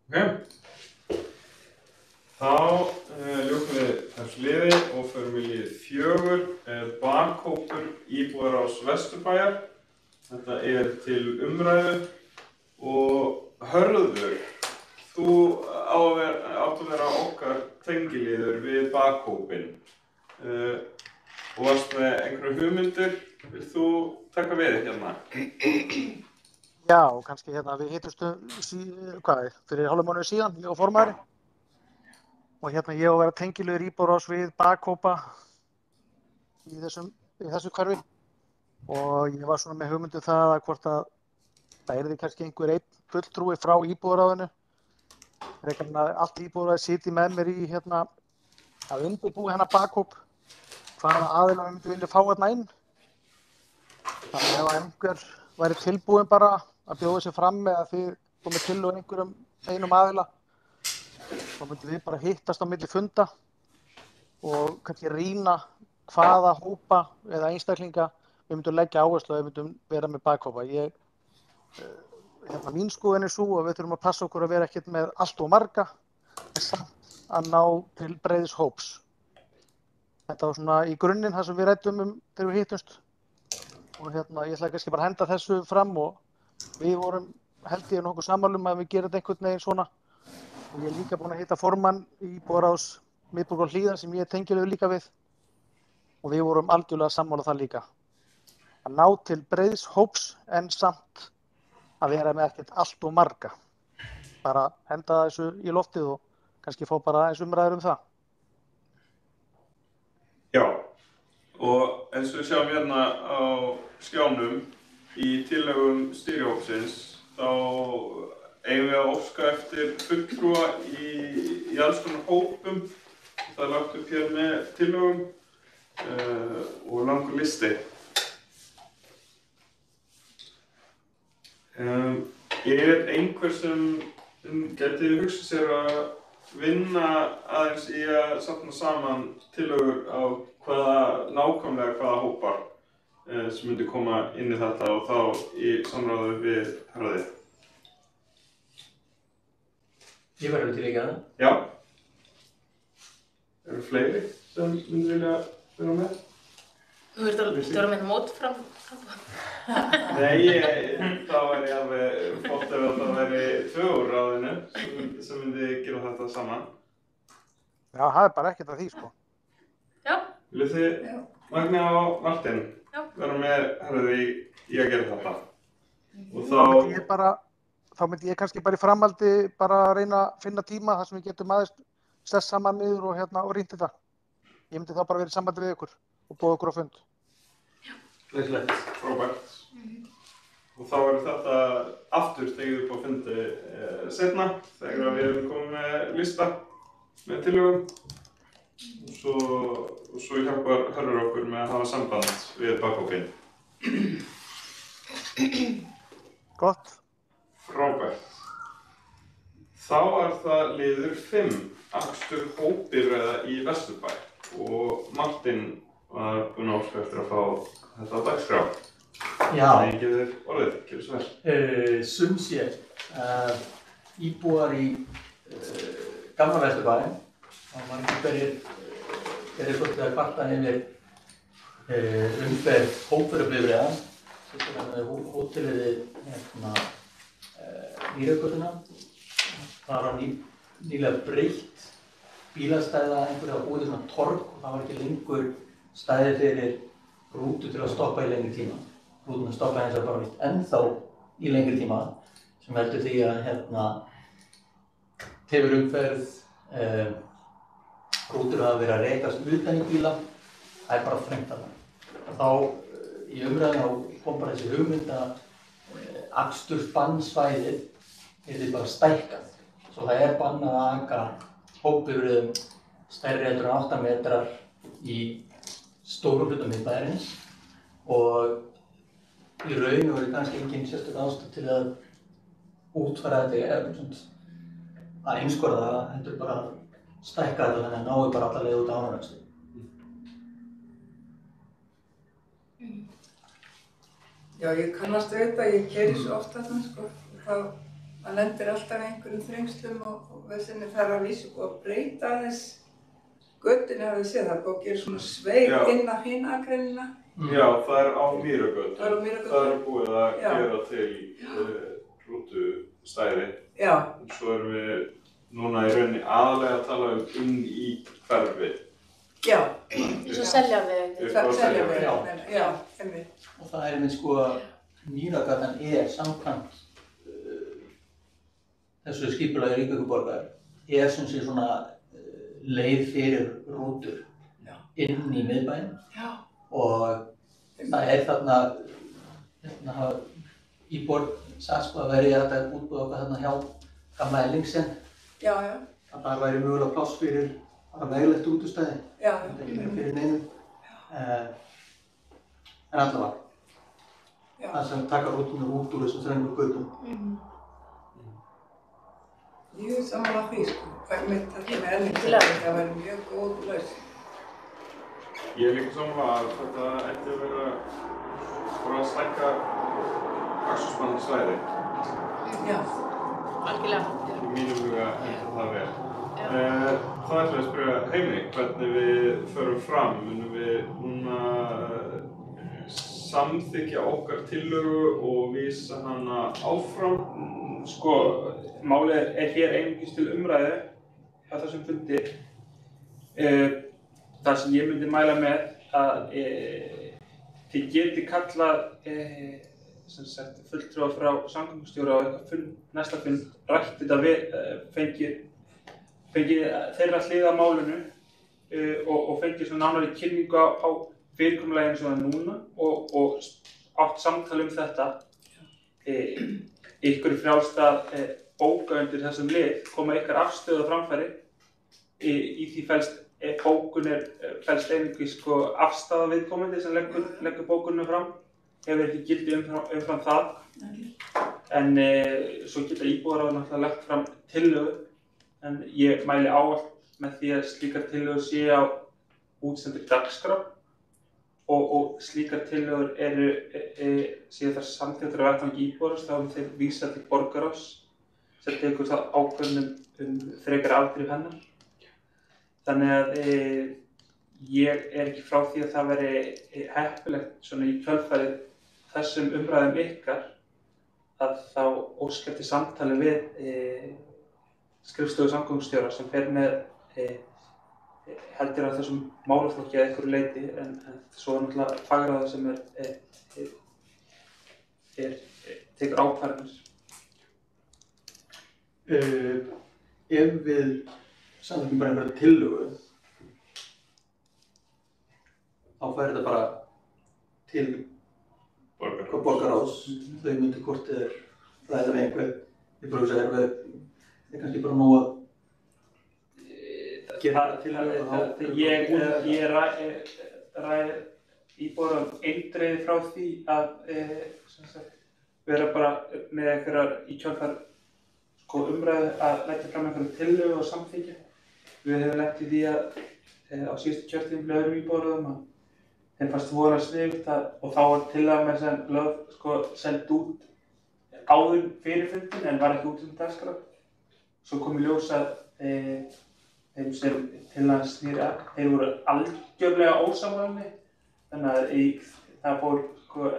Ok. Þá ljúkum við þessu liði og förum í lið 4, bakhópur íbúðarráðs Vesturbæjar. Þetta er til umræðu og Hörður, þú átt að vera okkar tengiliður við bakhópinn og varst með einhverju hugmyndir. Vilt þú taka við hérna? Já, kannski við hittumstum fyrir hálfum mánuði síðan, ég og formaðurinn. Og ég á að vera tengiliður íbúðarráðs við bakhópa í þessu hverfi. Og ég var svona með hugmyndu það að hvort að það yrði kannski einhver einn fulltrúi frá íbúðarráðinu. Frekar en að allt íbúðarráðið sitji með mér í að undirbúa hennar bakhóp. Hvaða aðilar við myndum vilja fá hérna inn. Þannig ef einhver væri tilbúin bara að bjóða sig fram með að þið komið til og einum aðila, þá myndum við bara hittast á milli funda og kannski rýna hvaða hópa eða einstaklinga við myndum leggja áherslu að við myndum vera með bakhópa. Mín skoðun er sú að við þurfum að passa okkur að vera ekkert með allt og marga, en samt að ná til breiðis hóps. Þetta var svona í grunninn það sem við ræddum þegar við hittumst. Og ég ætla kannski bara að henda þessu fram og við vorum held ég nokkuð sammála að við gerum þetta einhvern veginn svona. Og ég er líka búinn að hitta formann íbúðarráðs miðborgar Hlíðar sem ég er tengilegur líka við. Og við vorum algjörlega sammála það líka. Að ná til breiðs hóps en samt að vera með ekkert allt og marga. Bara henda þessu í loftið og kannski fá bara aðeins umræður það. Já, og eins og við sjáum hérna á skjánum í tillögum stýrihópsins, þá eigum við að óska eftir fulltrúa í alls konar hópum. Það er lagt upp hér með tillögum og langur listi. Er einhver sem gæti hugsað sér að vinna aðeins í að safna saman tillögur á nákvæmlega hvaða hópar sem myndi koma inn í þetta og þá í samráði við herraðið? Ég verður til líka það. Já. Eru fleiri sem myndi vilja vera með? Þú ert að vera með mót fram? Nei, þá væri alveg flott ef það væri 2 úr ráðinu sem myndi gera þetta saman. Já, það er bara ekkert að því, sko. Já. Viljið þið, Magni og Martin, vera með herraði í að gera þetta? Og þá myndi ég kannski bara í framhaldi bara reyna að finna tíma þar sem við getum aðeins sest saman niður og rýnt þetta. Ég myndi þá bara vera í sambandi við ykkur og búa ykkur á fund. Leiklegt, frábært. Og þá verður þetta aftur stegið upp á fundi seinna þegar við erum komið með lista með tillögum. Og svo hjálpar Hörður okkur með að hafa samband við bakhópinn. Gott. Frábært. Þá er það liður 5, akstur hópbifreiða í Vesturbæ. Og Martin var búinn að óska eftir að fá þetta á dagskrá. Já. Það er ekki þér orðið, gjörðu svo vel. Sum sé íbúar í gamla Vesturbæ, þá margir hverjir svolítið að kvarta yfir umferð hópferðarbifreiða, sérstaklega með hótelið við Mýrargötuna. Það var nýlega breytt bílastæða, einhverja að búið til svona torg og það var ekki lengur stæði fyrir rútu til að stoppa í lengri tíma. Rútuna stoppa hins vegar bara víst ennþá í lengri tíma sem veldur því að tefur umferð, rútur hafa verið að rekast utan í bíla, það bara þrengt að það. Þá í umræðinu kom bara þessi hugmynd að akstursbannsvæðið yrði bara stækkað. Svo það bannað að aka hópbifreiðum stærri heldur en 8 metrar í stórum hluta miðbæjarins og í raun og veru kannski engin sérstök ástæða til að útfæra þetta að einskorða það, heldur bara að stækka þetta þannig að náu bara alla leið út á Ánarnesi. Já, ég kannast við þetta, ég keyri svo oft þarna, sko. Það lendir alltaf einhverjum þrengslum og veðsynni þarf að vísu og breyta aðeins göttunni hafið séð. Það búið að gera svona sveig inn á hinn akreinina. Já, það á Mýragötu. Það á Mýragötu. Það búið að gera til rútustæði. Já. En svo erum við núna í rauninni aðalega að tala inn í hverfi. Já. Eins og Seljaveg. Seljaveg, já, einmitt. Og það einmitt sko að Mýragatan samkvæmt þessu skipulagi Reykjavíkurborgar sem sé svona leið fyrir rútur inn í miðbæinn og það þarna íbúar sagt sko að verið þetta útbúið okkar þarna hjá gamla Ellingsen. Já. Að það væri mögulega pláss fyrir veglegt útustæði. Já. Fyrir neinum. En allavega. Það sem taka rútunum út úr þessum þrennum götum. Ég er sammála því, sko. Einmitt þetta með Ellingsen, það væri mjög góð lausn. Ég líka sammála að þetta ætti að vera bara að stækka akstursbann svæði. Já. Algjörlega. Í mínum huga það vel. Þá ætlum ég að spyrja Heimi hvernig við förum fram. Munum við núna samþykkja okkar tillögu og vísa hana áfram? Sko, málið hér einungis til umræðu á þessum fundi. Það sem ég myndi mæla með að þið geti kallað fulltrúa frá samgöngustjóra á næsta fund, rætt þetta við, fengið þeirra hlið á málinu og fengið svona nánari kynningu á fyrirkomulaginu eins og það núna og átt samtal þetta. Ykkur er frjálst að bóka undir þessum lið, koma ykkar afstöðu á framfæri. Í því bókun felst einungis afstaða viðkomandi sem leggur bókunum fram. Hefur ekki gildi umfram það. En svo geta íbúar náttúrulega lagt fram tillögu. En ég mæli ávallt með því að slíkar tillögur séu á útsendri dagskrá. Og slíkar tillögur séu þar samþykktar á vettvangi íbúarins, þá þeir vísa til borgarráðs sem tekur það ákvörðun frekari afdrif hennar. Þannig að ég ekki frá því að það veri heppilegt svona í kjölfarið þessum umræðum ykkar að þá óska eftir samtali við skrifstofu samgöngustjóra sem fer með heldur á þessum málaflokki að einhverju leyti en svo náttúrulega fagráðið sem tekur ákvarðanir. Ef við samþykkjum bara einhverja tillögu þá fær þetta bara til borgarráðs. Þau myndu hvort þið ræða við einhver. Ég bara hugsa er kannski bara nóg að gera tillögu. Ég ræð íbúar eindreiði frá því að vera bara með einhverjar í kjölfar umræðu að leggja fram einhverja tillögu og samþykkja. Við hefum lent í því að á síðustu kjörtímabili öðrum íbúaröðum að þeim fannst voða sniðugt og þá var tillaga með sem lögð seld út áður fyrir fundin en var ekki út dagskrá. Svo kom í ljós að þeim sem tillagan snýr að, þeir voru algjörlega ósammála. Þannig að það fór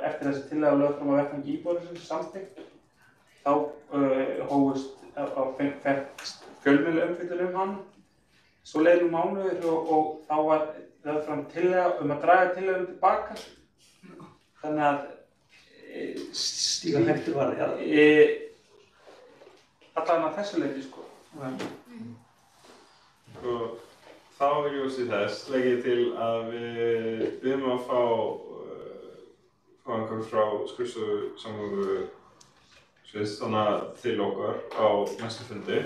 eftir þessi tillaga lögð fram á vettvangi íbúðarhússins samþykkt. Þá fékkst fjölmiðlaumfjöllun hann. Svo leið nú mánuður og þá var lögð fram tillaga að draga tillöguna tilbaka. Þannig að Stíga hættur var það, allan að þessu leyti, sko. Og þá í ljósi þess legg ég til að við biðjum að fá einhvern frá skrifstofu samgöngusviðs til okkar á næstu fundi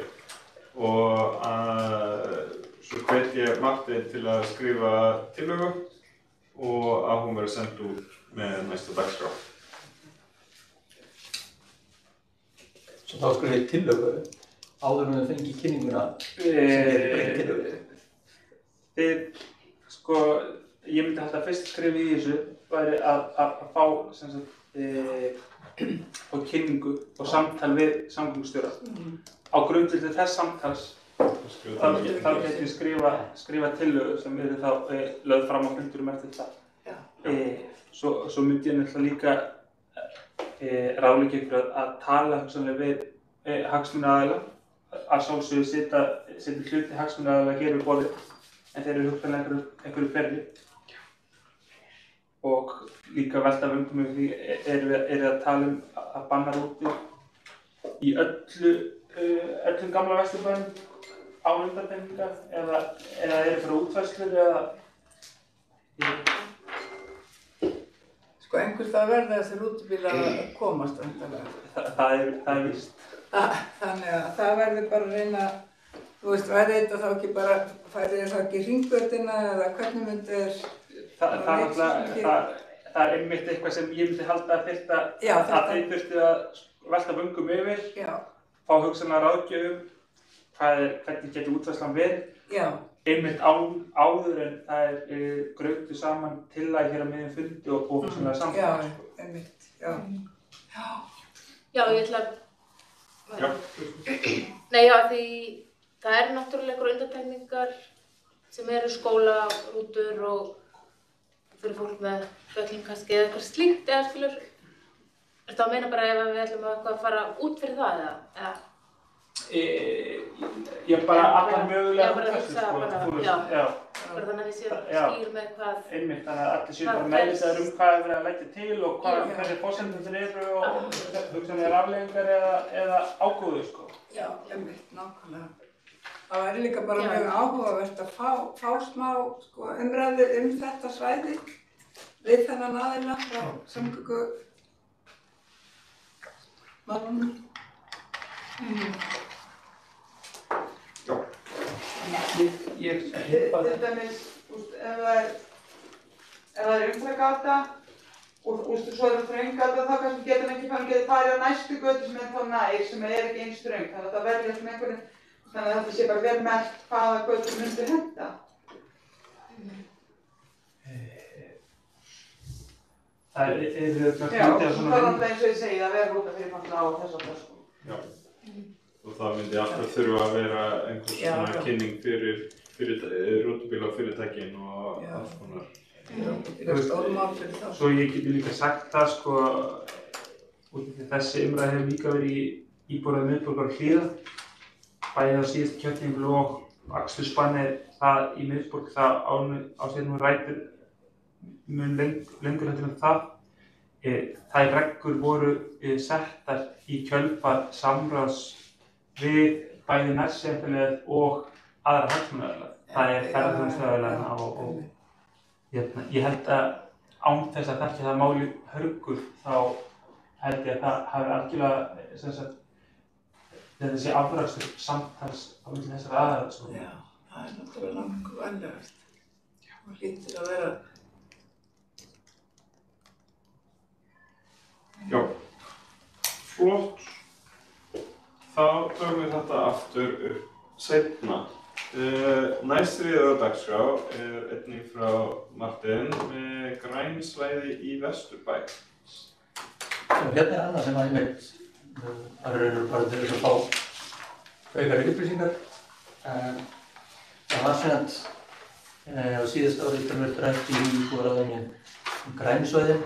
og svo hvet ég Martin til að skrifa tillögu og að hún verði send út með næsta dagskrá. Svo þá skrifum við tillögu áður en við fengið kynninguna sem breytt tillögu. Sko, ég myndi halda að fyrst skrifa í þessu væri að fá kynningu og samtal við samgöngustjóra. Á grundvelli þess samtals þá geti ég skrifa tillögu sem eru þá lögð fram á fundurum eftir það. Svo myndi ég náttúrulega líka ráðleggja ykkur að tala hugsanlega við hagsmunaaðila. Að sjálfsögðu setja hluti hagsmunaaðila hér við borðið, en þeir eru hugsanlega einhverju fleiri. Og líka velta vöngum yfir því eru að tala að banna rútur í öllum gamla Vesturbænum án undantekninga eða eru fyrir útfærslur eða Sko einhvers það verða þessi rútubílar að komast vantarlega. Það er víst. Þannig að það verður bara að reyna, þú veist, verði þetta þá ekki bara, færið það ekki hringbrautina eða hvernig myndi Það er einmitt eitthvað sem ég myndi halda að þeir þurftu að velta vöngum yfir, fá hugsanlega ráðgjöf, hvernig getur útfærslan verið, einmitt áður en það grautu saman tillaga hér á miðjum fundi og hugsanlega samfélag. Já, einmitt, já. Já, ég ætla að... Nei, já, því það eru náttúrulega einhverjar undantekningar sem eru skóla, rútur og fyrir fólk með fötlun kannski eða eitthvað slíkt eða skilur. Ertu að meina bara ef við ætlum að fara út fyrir það eða? Ég bara allar mögulega útfærslu, sko. Já, bara þannig að við séum skýr með hvað... Einmitt, þannig að allir séu bara meðvitaðir hvað er verið að leggja til og hvernig forsendurnar eru og hugsanlegar afleiðingar eða ágóður, sko. Já, einmitt, nákvæmlega. Það væri líka bara mjög áhugavert að fá smá umræðu þetta svæði við þennan aðila frá samgöngumannunum. Til dæmis, ef það er umferðargata og svo er það þröng-gata þá kannski getur hann ekki farið á næstu götu sem er þá nær, sem er ekki eins þröng. Þannig að það verður svona einhverjum, þannig að þetta sé bara vel merkt hvaða götur myndi henta. Það er Já, það er alltaf eins og ég segi, það verður rúta fyrir náttúrulega á þess að það, sko. Já. Og það myndi alltaf þurfa að vera einhvers svona kynning fyrir rútubílafyrirtækin og alls konar. Svo ég geti líka sagt það, sko, út af því þessi umræða hefur líka verið í íbúðar miðborgar Hlíðar. Bæði á síðustu kjörtímabili og akstursbannið það í miðborg það á sér nú rætur mun lengur heldur en það. Þær reglur voru settar í kjölfar samráðs við bæði nærsveitarfélagið og aðra hagsmunaaðila. Það er ferðaþjónustuaðilana og ég held að án þess að þekkja það máli hörgur þá held ég að það hafi algjörlega þetta sé afrakstur samtals á milli þessara aðila, sko. Já, það er náttúrulega langt vænlegast og hlýtur að vera. Já, flott. Þá tökum við þetta aftur upp seinna. Næstriðið á dagskrá er einnig frá Martin með grænsvæði í Vesturbæ. Hérna er annað sem að ég veit það eru bara til þess að fá aukari upplýsingar. Það var sem á síðasta ári töluvert rætt í íbúðaráðinu grænsvæðin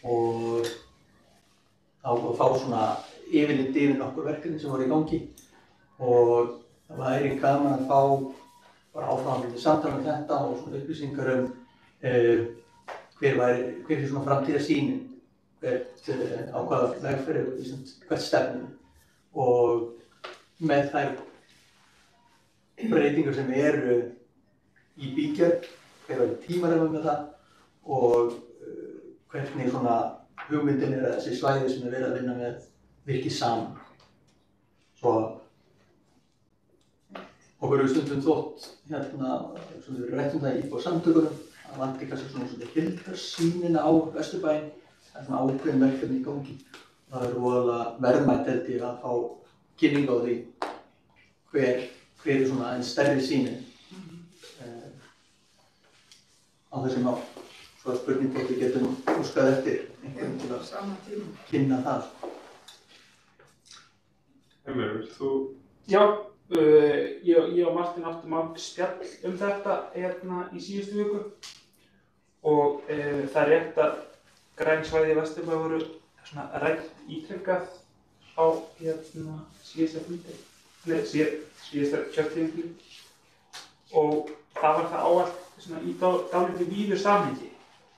og að fá svona yfirlit yfir nokkur verkefni sem voru í gangi og það væri gaman að fá bara áframhaldandi samtal um þetta og svona upplýsingar hver er svona framtíðarsýnin, á hvaða vegferð hvert stefnum og með þær breytingar sem eru í bígerð, hver var tímarammi með það og hvernig svona hugmyndin að þessi svæði sem verið að vinna með virkið saman. Svo okkur hefur stundum þótt sem við rættum það í íbúðarsamtökunum að vanti kannski svona heildarsýnina á Vesturbæinn, það er svona ákveðin verkefni í gangi. Það er voðalega verðmætt held ég að fá kynning á því hver er svona aðeins stærri sýnin á þessi mál. Svo spurning hvort við getum óskað eftir einhverjum til að kynna það. Heimir, vilt þú? Já, ég og Martin áttum á spjall þetta í síðustu viku og það er rétt að græn svæði í Vesturbæ voru svona rætt ítrekkað á síðasta fundi, síðasta kjörtímabili og það var það áallt svona í dálítið víðu samhengi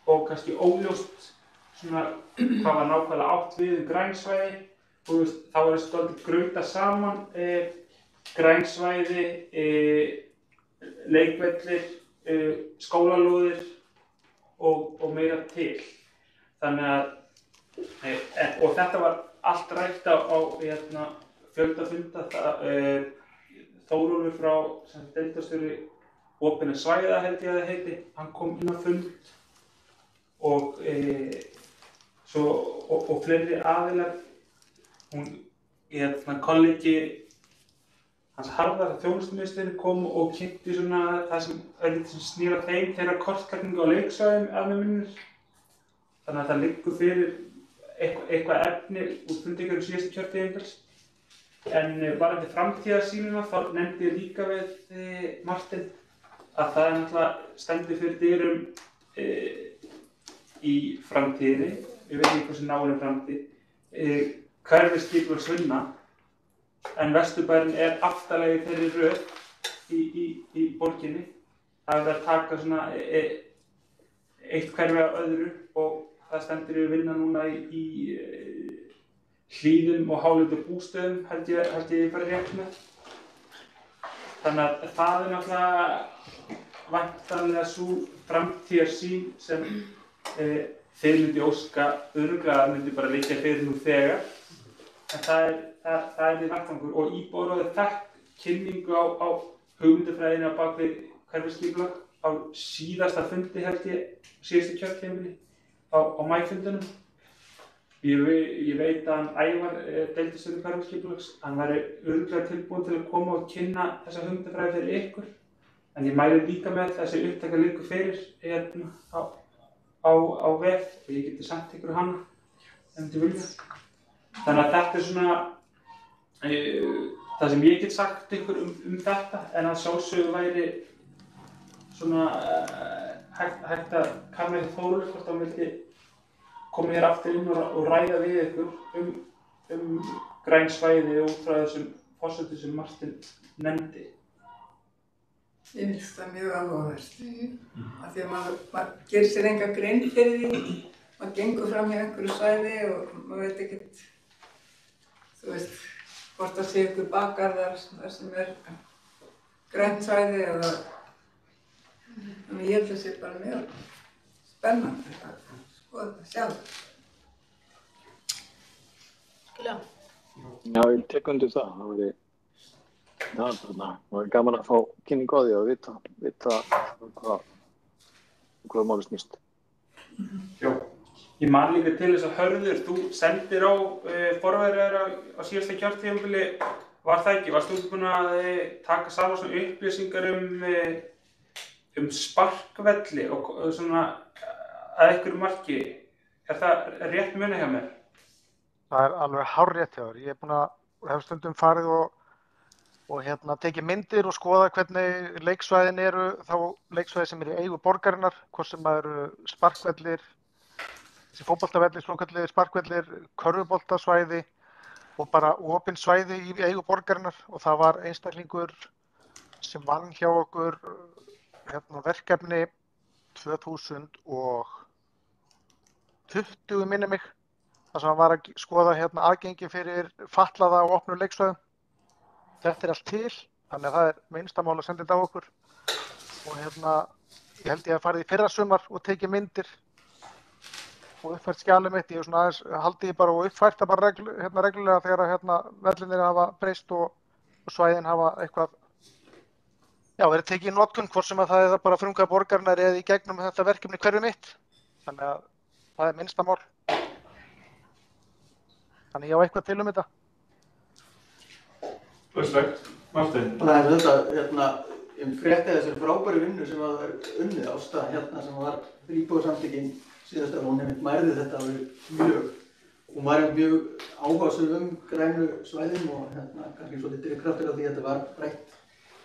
og kannski óljóst svona hvað var nákvæmlega átt við græn svæði og þá var þessu dálítið grauta saman græn svæði, leikvellir, skólalóðir og meira til. Þannig að og þetta var allt rætt á fjöldafunda. Þórólfur frá deildarstjóri opinna svæða held ég að það heiti, hann kom inn á fund og fleiri aðilar. Kollegi hans Harðar þjónustumiðstöðin kom og kynnti svona það sem snýr að þeim þeirra kortlagningu á leiksvæðum að mig minnir. Þannig að það liggur fyrir eitthvað efni úr fundingarum síðasta kjörtímabils. En varðandi framtíðarsýnina þá nefndi ég líka við Martin að það náttúrulega stendur fyrir dyrum í framtíðinni, ég veit ekki hversu náin framtíð, hverfisskipulagsvinna, en Vesturbærinn er aftarlega í þeirri röð í borginni. Það er verið að taka svona eitt hverfi af öðru og það stendur yfir vinna núna í Hlíðum og hálendi bústöðum, held ég bara rétt með. Þannig að það er náttúrulega væntanlega sú framtíðarsýn sem þeir myndi óska örugglega myndi bara liggja fyrir nú þegar. En það er því vettvangur og íbúðaráðið fékk kynningu á hugmyndafræðinni á bak við hverfisskipulag á síðasta fundi held ég, síðasta kjörtímabili á maífundunum. Ég veit að Ævar, deildarstjóri hverfisskipulags, hann væri örugglega tilbúinn til að koma og kynna þessa hugmyndafræði fyrir ykkur. En ég mæli líka með þessi upptaka liggur fyrir á vef og ég geti sent ykkur hana ef þið vilja. Þannig að þetta er svona það sem ég get sagt ykkur þetta, en að sjálfsögðu væri svona hægt að kanna því Þórólfur hvort hann vildi koma hér aftur inn og ræða við ykkur græn svæði út frá þessum forsendum sem Martin nefndi. Ég finnst það mjög áhugavert. Af því að maður gerir sér enga grein fyrir því, maður gengur fram hjá einhverju svæði og maður veit ekkert, þú veist, hvort það sé ykkur bakgarðar sem er grænt svæði eða. Þannig ég held að það sé bara mjög spennandi að skoða það sjálf. Skilja. Já, ég tek undir það. Það var gaman að fá kynningu á því og vita hvað máli snýst. Já, ég man líka til þess að Hörður, þú sendir á forverar á síðasta kjörtímabili, var það ekki? Varst þú búinn að taka saman svona upplýsingar sparkvelli og svona að einhverju marki? Er það rétt munið hjá mér? Það er alveg hárrétt hjá þér. Ég er búinn að hef stundum farið og og tekið myndir og skoða hvernig leiksvæðin eru, þá leiksvæði sem eru í eigu borgarinnar, hvort sem það eru sparkvellir, þessi fótboltavellir, svokölluðu sparkvellir, körfuboltasvæði og bara opin svæði í eigu borgarinnar og það var einstaklingur sem vann hjá okkur verkefni 2020 minni mig, þar sem hann var að skoða aðgengi fyrir fatlaða á opnum leiksvæðum. Þetta allt til, þannig að það minnsta mál að senda þetta á okkur og ég held ég að farið í fyrra sumar og tekið myndir og uppfært skjalið mitt. Ég svona aðeins haldið ég bara og uppfært það bara reglulega þegar vellinir hafa breyst og svæðin hafa eitthvað verið tekið í notkun, hvort sem að það er bara frumkvæði borgarinnar eða í gegnum þetta verkefni hverfið mitt. Þannig að það minnsta mál. Þannig ég á eitthvað til þetta. Lausvegt. Martin? Það þetta, ég frétti þessari frábæru vinnu sem var unnið Ásta sem var íbúðarsamtökin síðast að hún mærði þetta mjög. Hún var mjög áhugasöm grænu svæðum og kannski svolítið drifkraftur af því að þetta var breytt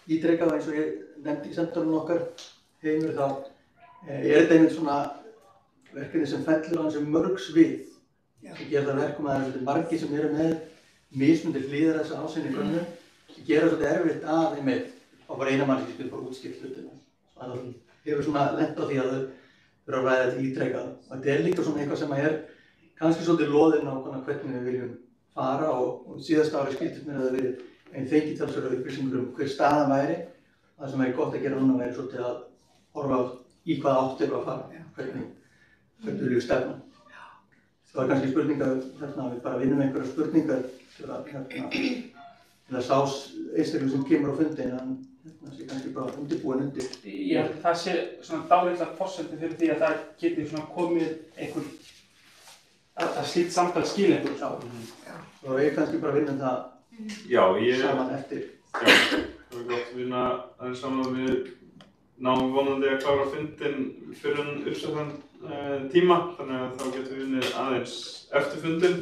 ítrekað eins og ég nefndi í samtalinu okkar heimur þá þetta einmitt svona verkefni sem fellur á mörg svið sem gera það verkum að það eru margir sem eru með mismunandi hliðar þessa ásynni grunnu sem gera svolítið erfitt að einmitt á bara eina mann sem getur bara útskipt hlutina. Það hefur svona lent á því að þau þurfa að ræða þetta ítrekað og þetta líka svona eitthvað sem er kannski svolítið loðinn á hvernig við viljum fara og síðasta ári skildist mér að það verið fengið talsverðar upplýsingur hver staðan væri. Það sem gott að gera núna væri svolítið að horfa í hvað átt að fara, hvernig viljum stefna. Það var kannski spurninga, við bara vinnum einhverjar spurningar til að sá einstaklega sem kemur á fundin, hann sé kannski bara undirbúinn undir. Ég held að það sé svona dálitlar forsendur fyrir því að það geti svona komið einhver, að slíkt samtal skil einhver. Og ég kannski bara vinnum það saman eftir. Já, það var gott að vinna aðeins saman við náum vonandi að klára fundin fyrir uppsettan tíma, þannig að þá getum við unnið aðeins eftir fundin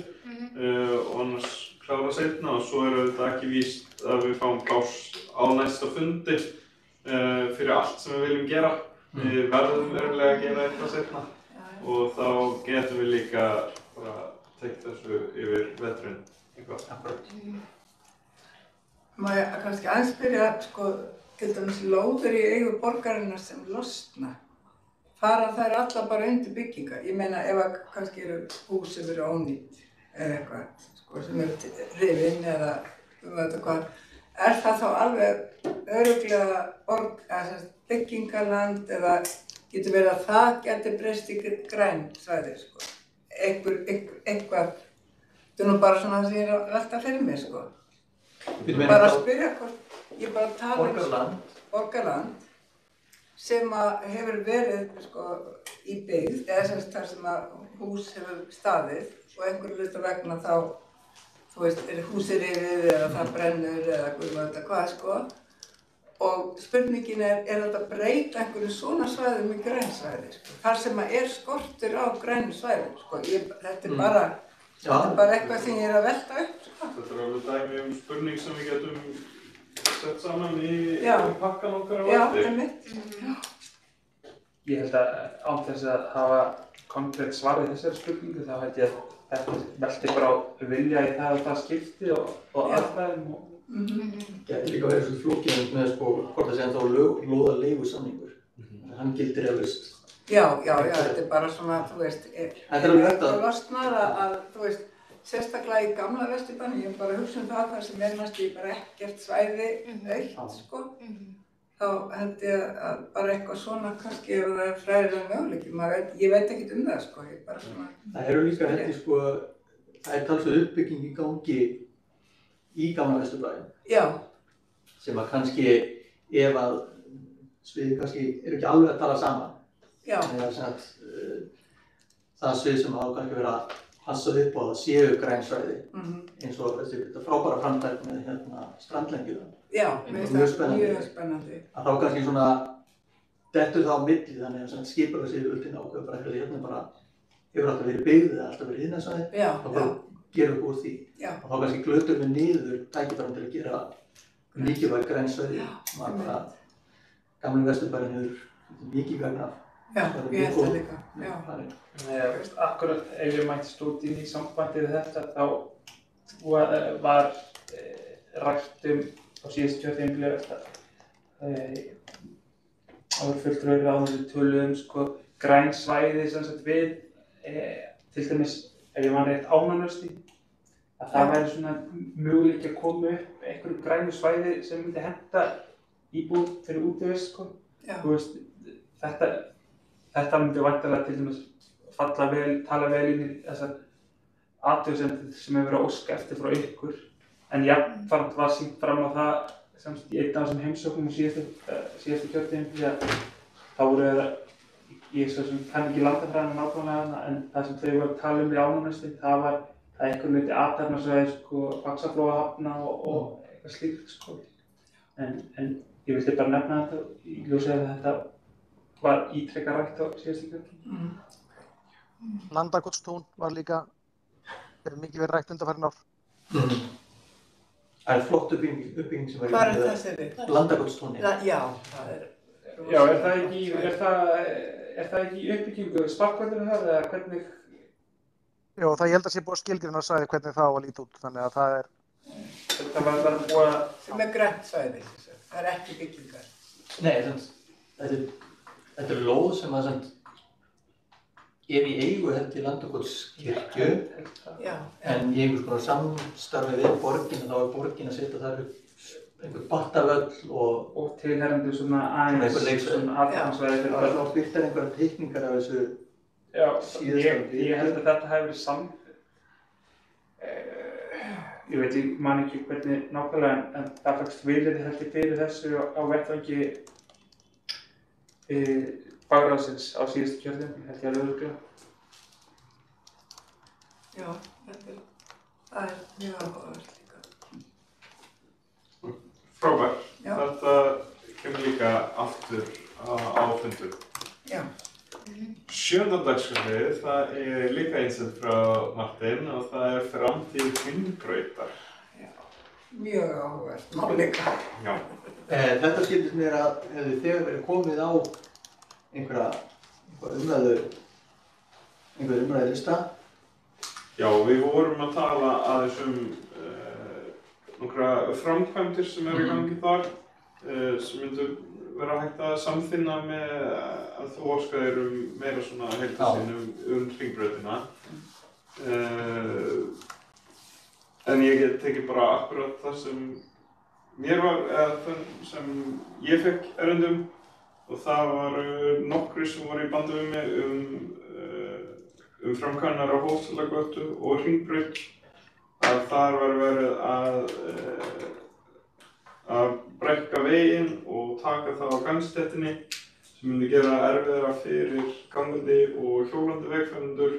og annars klára seinna og svo þetta ekki víst að við fáum pláss á næsta fundi fyrir allt sem við viljum gera. Við verðum verulega að gera eitthvað seinna og þá getum við líka bara tekið þessu yfir veturinn eitthvað. Má ég kannski aðeins spyrja, til dæmis lóðir í eigu borgarinnar sem losna, fara þær allar bara undir byggingar? Ég meina ef að kannski eru hús sem eru ónýtt eða eitthvað, sem eru rifin eða hvað, er það þá alveg örugglega byggingarland eða getur verið að það geti breyst í græn svæði, eitthvað, þetta er nú bara svona það sem ég er að velta fyrir mér, Bara að spyrja hvort, ég bara tala borgarland sem hefur verið í byggð, eða þar sem hús hefur staðið og einhverju hluta vegna þá, er húsið rifið eða það brennur eða hvað, og spurningin er þetta að breyta einhverju svona svæðum í grænsvæði, þar sem er skortur á grænu svæðum, þetta er bara eitthvað sem ég er að velta upp. Þetta er alveg dæmi spurning sem við getum sett saman í pakkan okkar á eftir. Já, einmitt. Ég held að án þess að hafa konkrétt svar við þessari spurningu þá held ég að þetta velti bara á vilja í það skipti og aðstæðum. Gæti líka verið svona flókið með hvort það sé ennþá lóða leigusamningur. Hann gildir eflaust. Já, þetta er bara svona, það losnar að, sérstaklega í gamla Vesturbænum, ég bara hugsa það sem næstu bara ekkert svæði aukt, þá held ég að bara eitthvað svona kannski ef það er fræðilega möguleiki, ég veit ekkert það, ég bara svona. Það eru líka það er talsveit uppbygging í gangi í gamla Vesturbænum. Já. Sem að kannski, ef að sviðið kannski eru ekki alveg að tala saman. Já. Það svið sem hafa kannski verið að passa upp á það séu grænsvæði eins og þetta frábæra framtæk með strandlengjuna. Já, mér finnst það mjög spennandi. Að þá kannski svona dettur það á milli þannig að skipar þessi ullin ákveð bara eitthvað bara hefur alltaf verið byggð eða alltaf verið innansvæði þá bara gerum við úr því. Og þá kannski glötur við niður tækifærum til að gera mikilvæg grænsvæði, var bara gamli Vesturbærinn hefur mikið gagn af. Já, ég held það líka, já. Akkurat ef ég mættist út í sambandi við þetta, þá var rætt á síðustu kjörtímabili að það voru fulltrúar ráðandi töluðu sko græn svæði sem sagt við til dæmis ef ég man rétt Ánanaustíg að það væri svona möguleiki að koma upp einhverju grænu svæði sem myndi henta íbúð fyrir útivist sko. Þú veist, þetta myndi væntanlega til dæmis tala vel inn í þessar athugasemdir sem hefur verið að óska eftir frá ykkur. En jafnframt var sýnt fram á það semst í einn af þessum heimsóknum síðustu kjörtímabili að þá voru ég svo sem kann ekki landafræðina nákvæmlega en það sem þau voru að tala við Ánanaustíg það var að einhver myndi athafnasvæði sko Faxaflóahafna og eitthvað slíkt sko. En ég vildi bara nefna þetta í ljósi að þetta var ítrekað rætt á síðustu kjörtímabili. Landakotstún var líka mikið verið rætt undanfarin ár. Það er flott uppbygging sem var í Hvar þessi við? Landakotstúni. Já, það er... Já, er það ekki í uppbyggingu sparkvöldinu það eða hvernig? Jó, það ég held að sé búið að skilgreina svæði hvernig það á að líta út, þannig að það er... Þetta var bara búið að... Sem er grænt svæði, það er ekki byggingar. Nei, þetta er lóð sem að er í eigu held í Landakotskirkju en í einhvers konar samstarfi við borgina, þá er borgin að setja þar upp einhver battavöll og tilherrandi svona aðeins svona aðgangsvæði fyrir það. Það birtar einhverjar teikningar af þessu síðastandi. Ég held að þetta hefur verið ég veit, ég man ekki hvernig nákvæmlega en það fækst viljaði held ég fyrir þessu á vettvangi fagráðsins á síðustu kjörtímabili, held ég alveg örugglega. Já, það er mjög áhugavert líka. Frábært. Þetta kemur líka aftur á fundur. Já. Sjöunda dagskrárliðið, það er líka einsett frá Martin og það er framtíð Hringbrautar. Já, mjög áhugavert mál líka. Já. Þetta skildist mér að hefði þegar verið komið á einhverja umræðulista. Já, við vorum að tala aðeins nokkra framkvæmdir sem eru í gangi þar sem myndu vera hægt að samþynna með að þú óskaðir meira svona heildarsýn Hringbrautina. En ég get tekið bara akkurat það sem mér var, eða það sem ég fekk erindum og það var nokkri sem voru í bandi við mig framkvæmnar á Hófsvallagötu og Hringbraut að þar var verið að breikka veginn og taka það á gangstéttinni sem myndi gera erfiðara fyrir gangandi og hjólandi vegfarendur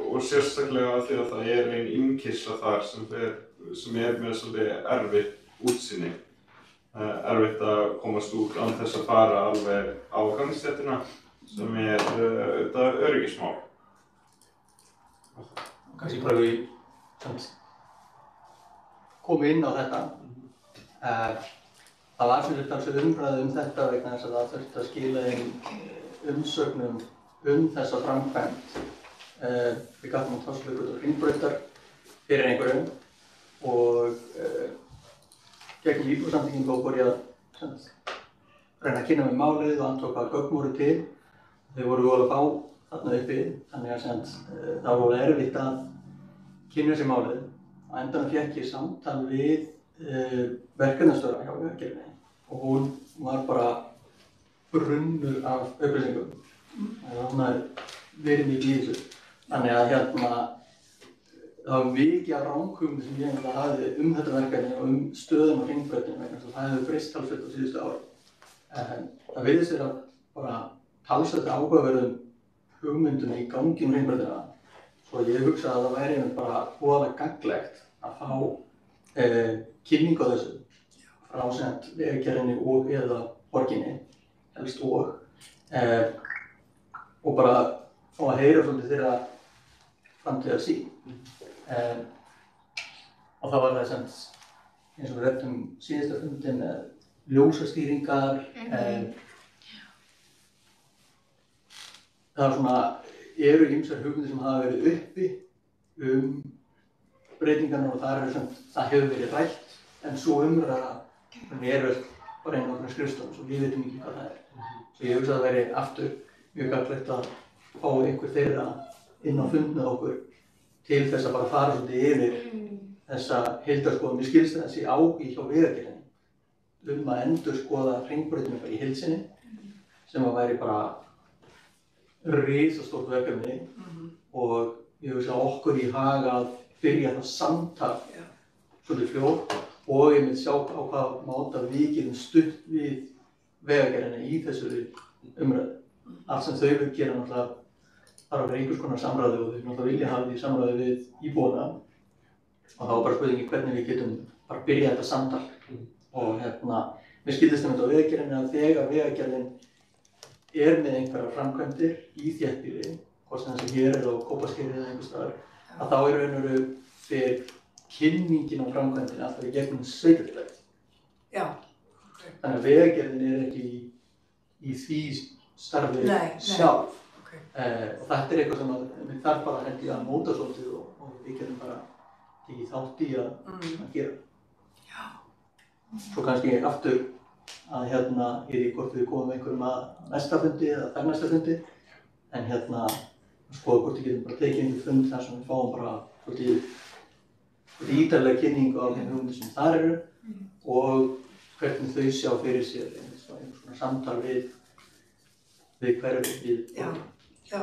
og sérstaklega því að það er ein innkeyrsla þar sem er með svolítið erfitt útsýni. Erfitt að komast út án þess að fara alveg á gangstéttina sem er auðvitað öryggismál. Kannski bara við komum inn á þetta. Það var sem sagt umræða þetta vegna þess að það þurfti að skila inn umsögnum þessa framkvæmd. Við gátum á Tórsvöllagötu og Hringbrautar fyrir einhverjum og gegn íbúðsamtökin og fór ég að reyna að kynna með málið og andtók hvað gögn voru til. Þau voru voru fá þarna uppi, þannig að það var alveg erfitt að kynna sér málið. Á endanum fékk ég samtal við verkefnastjóra hjá Vegagerðinni og hún var bara brunnur af upplýsingum. Hún hafði verið mikið í þessu. Þannig að það var mikið af ranghugmyndum sem ég hafði þetta verkefni og stöðuna á Hringbrautinu vegna þess að það hefur breyst talsvert á síðustu ári. Það virðist vera bara talsvert áhugaverðum hugmyndum í gangi Hringbrautina. Svo ég hugsaði að það væri bara voðalega gagnlegt að fá kynningu á þessu frá Vegagerðinni og eða borginni, helst og bara fá að heyra svolítið þeirra framtíðarsýn. Og það var það eins og við rættum síðasta fundi með ljósastýringar, það svona, eru ýmsar hugmyndir sem hafa verið uppi breytingarnar og það hefur verið rætt, en svo umræða er bara einn okkur skrifstofum, svo við veitum ekki hvað það er. Svo ég hugsa að það væri aftur mjög gagnlegt að fá einhver þeirra inn á fund með okkur til þess að bara fara svolítið yfir þessa heildarskoðun. Mér skilst þessi áhugi hjá Vegagerðinni að endurskoða hringbrautina bara í heild sinni, sem að væri bara risastórt verkefni og ég hugsa okkur í hag að byrja það samtal svolítið fljótt og ég myndi sjá á hvað máta við getum stutt við Vegagerðina í þessu umræðu. Allt sem þau vil gera náttúrulega þarf að vera einhvers konar samræðu og þau náttúrulega vilja hafa því samræðu við íbúana og þá bara spurningi hvernig við getum bara byrjað þetta samtal. Og mér skildist á Vegagerðinni að þegar Vegagerðin er með einhverjar framkvæmdir í þéttbýli, hvort sem þessi hér eða á Kópaskeri eða einhvers staðar, að þá í raun og veru fer kynningin á framkvæmdinni alltaf í gegnum sveitarfélagið. Já. Þannig að Vegagerðin er ekki í því starfi sjálf. Og þetta er eitthvað sem við þarf bara held ég að móta svolítið og við getum bara tekið þátt í að gera. Já. Svo kannski aftur að ég veit ekki hvort við komum einhverjum að næsta fundi eða þar næsta fundi, en skoða hvort við getum bara tekið einhver fund þar sem við fáum bara svolítið ítarlega kynningu á þeim hugmyndir sem þar eru og hvernig þau sjá fyrir sér einhvers svona samtal við hverfið. Já. Já,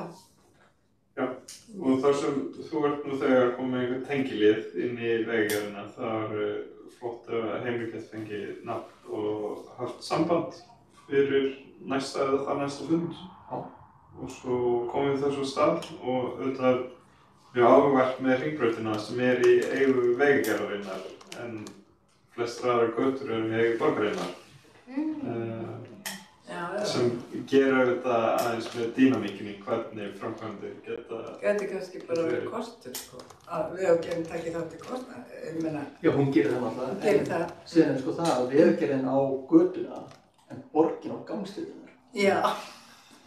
og þar sem þú ert nú þegar komið einhver tengilið inn í Vegagerðina, það er flott að Heimir geti fengið nafn og haft samband fyrir næsta eða þar næsta fund. Já. Og svo komum við þessu stað og auðvitað við áhugavert með hringbrautina sem er í eigu Vegagerðarinnar en flestar aðrar götur eru í eigu borgarinnar. Sem gera auðvitað aðeins með dýnamíkinni hvernig framkvæmdir geti kannski bara verið kostur, að Vegagerðin taki þátt í kostnað, ég meina. Já, hún gerir það náttúrulega. Hún gerir það. Síðan það að Vegagerðin á götuna en borgin á gangstéttirnar. Já.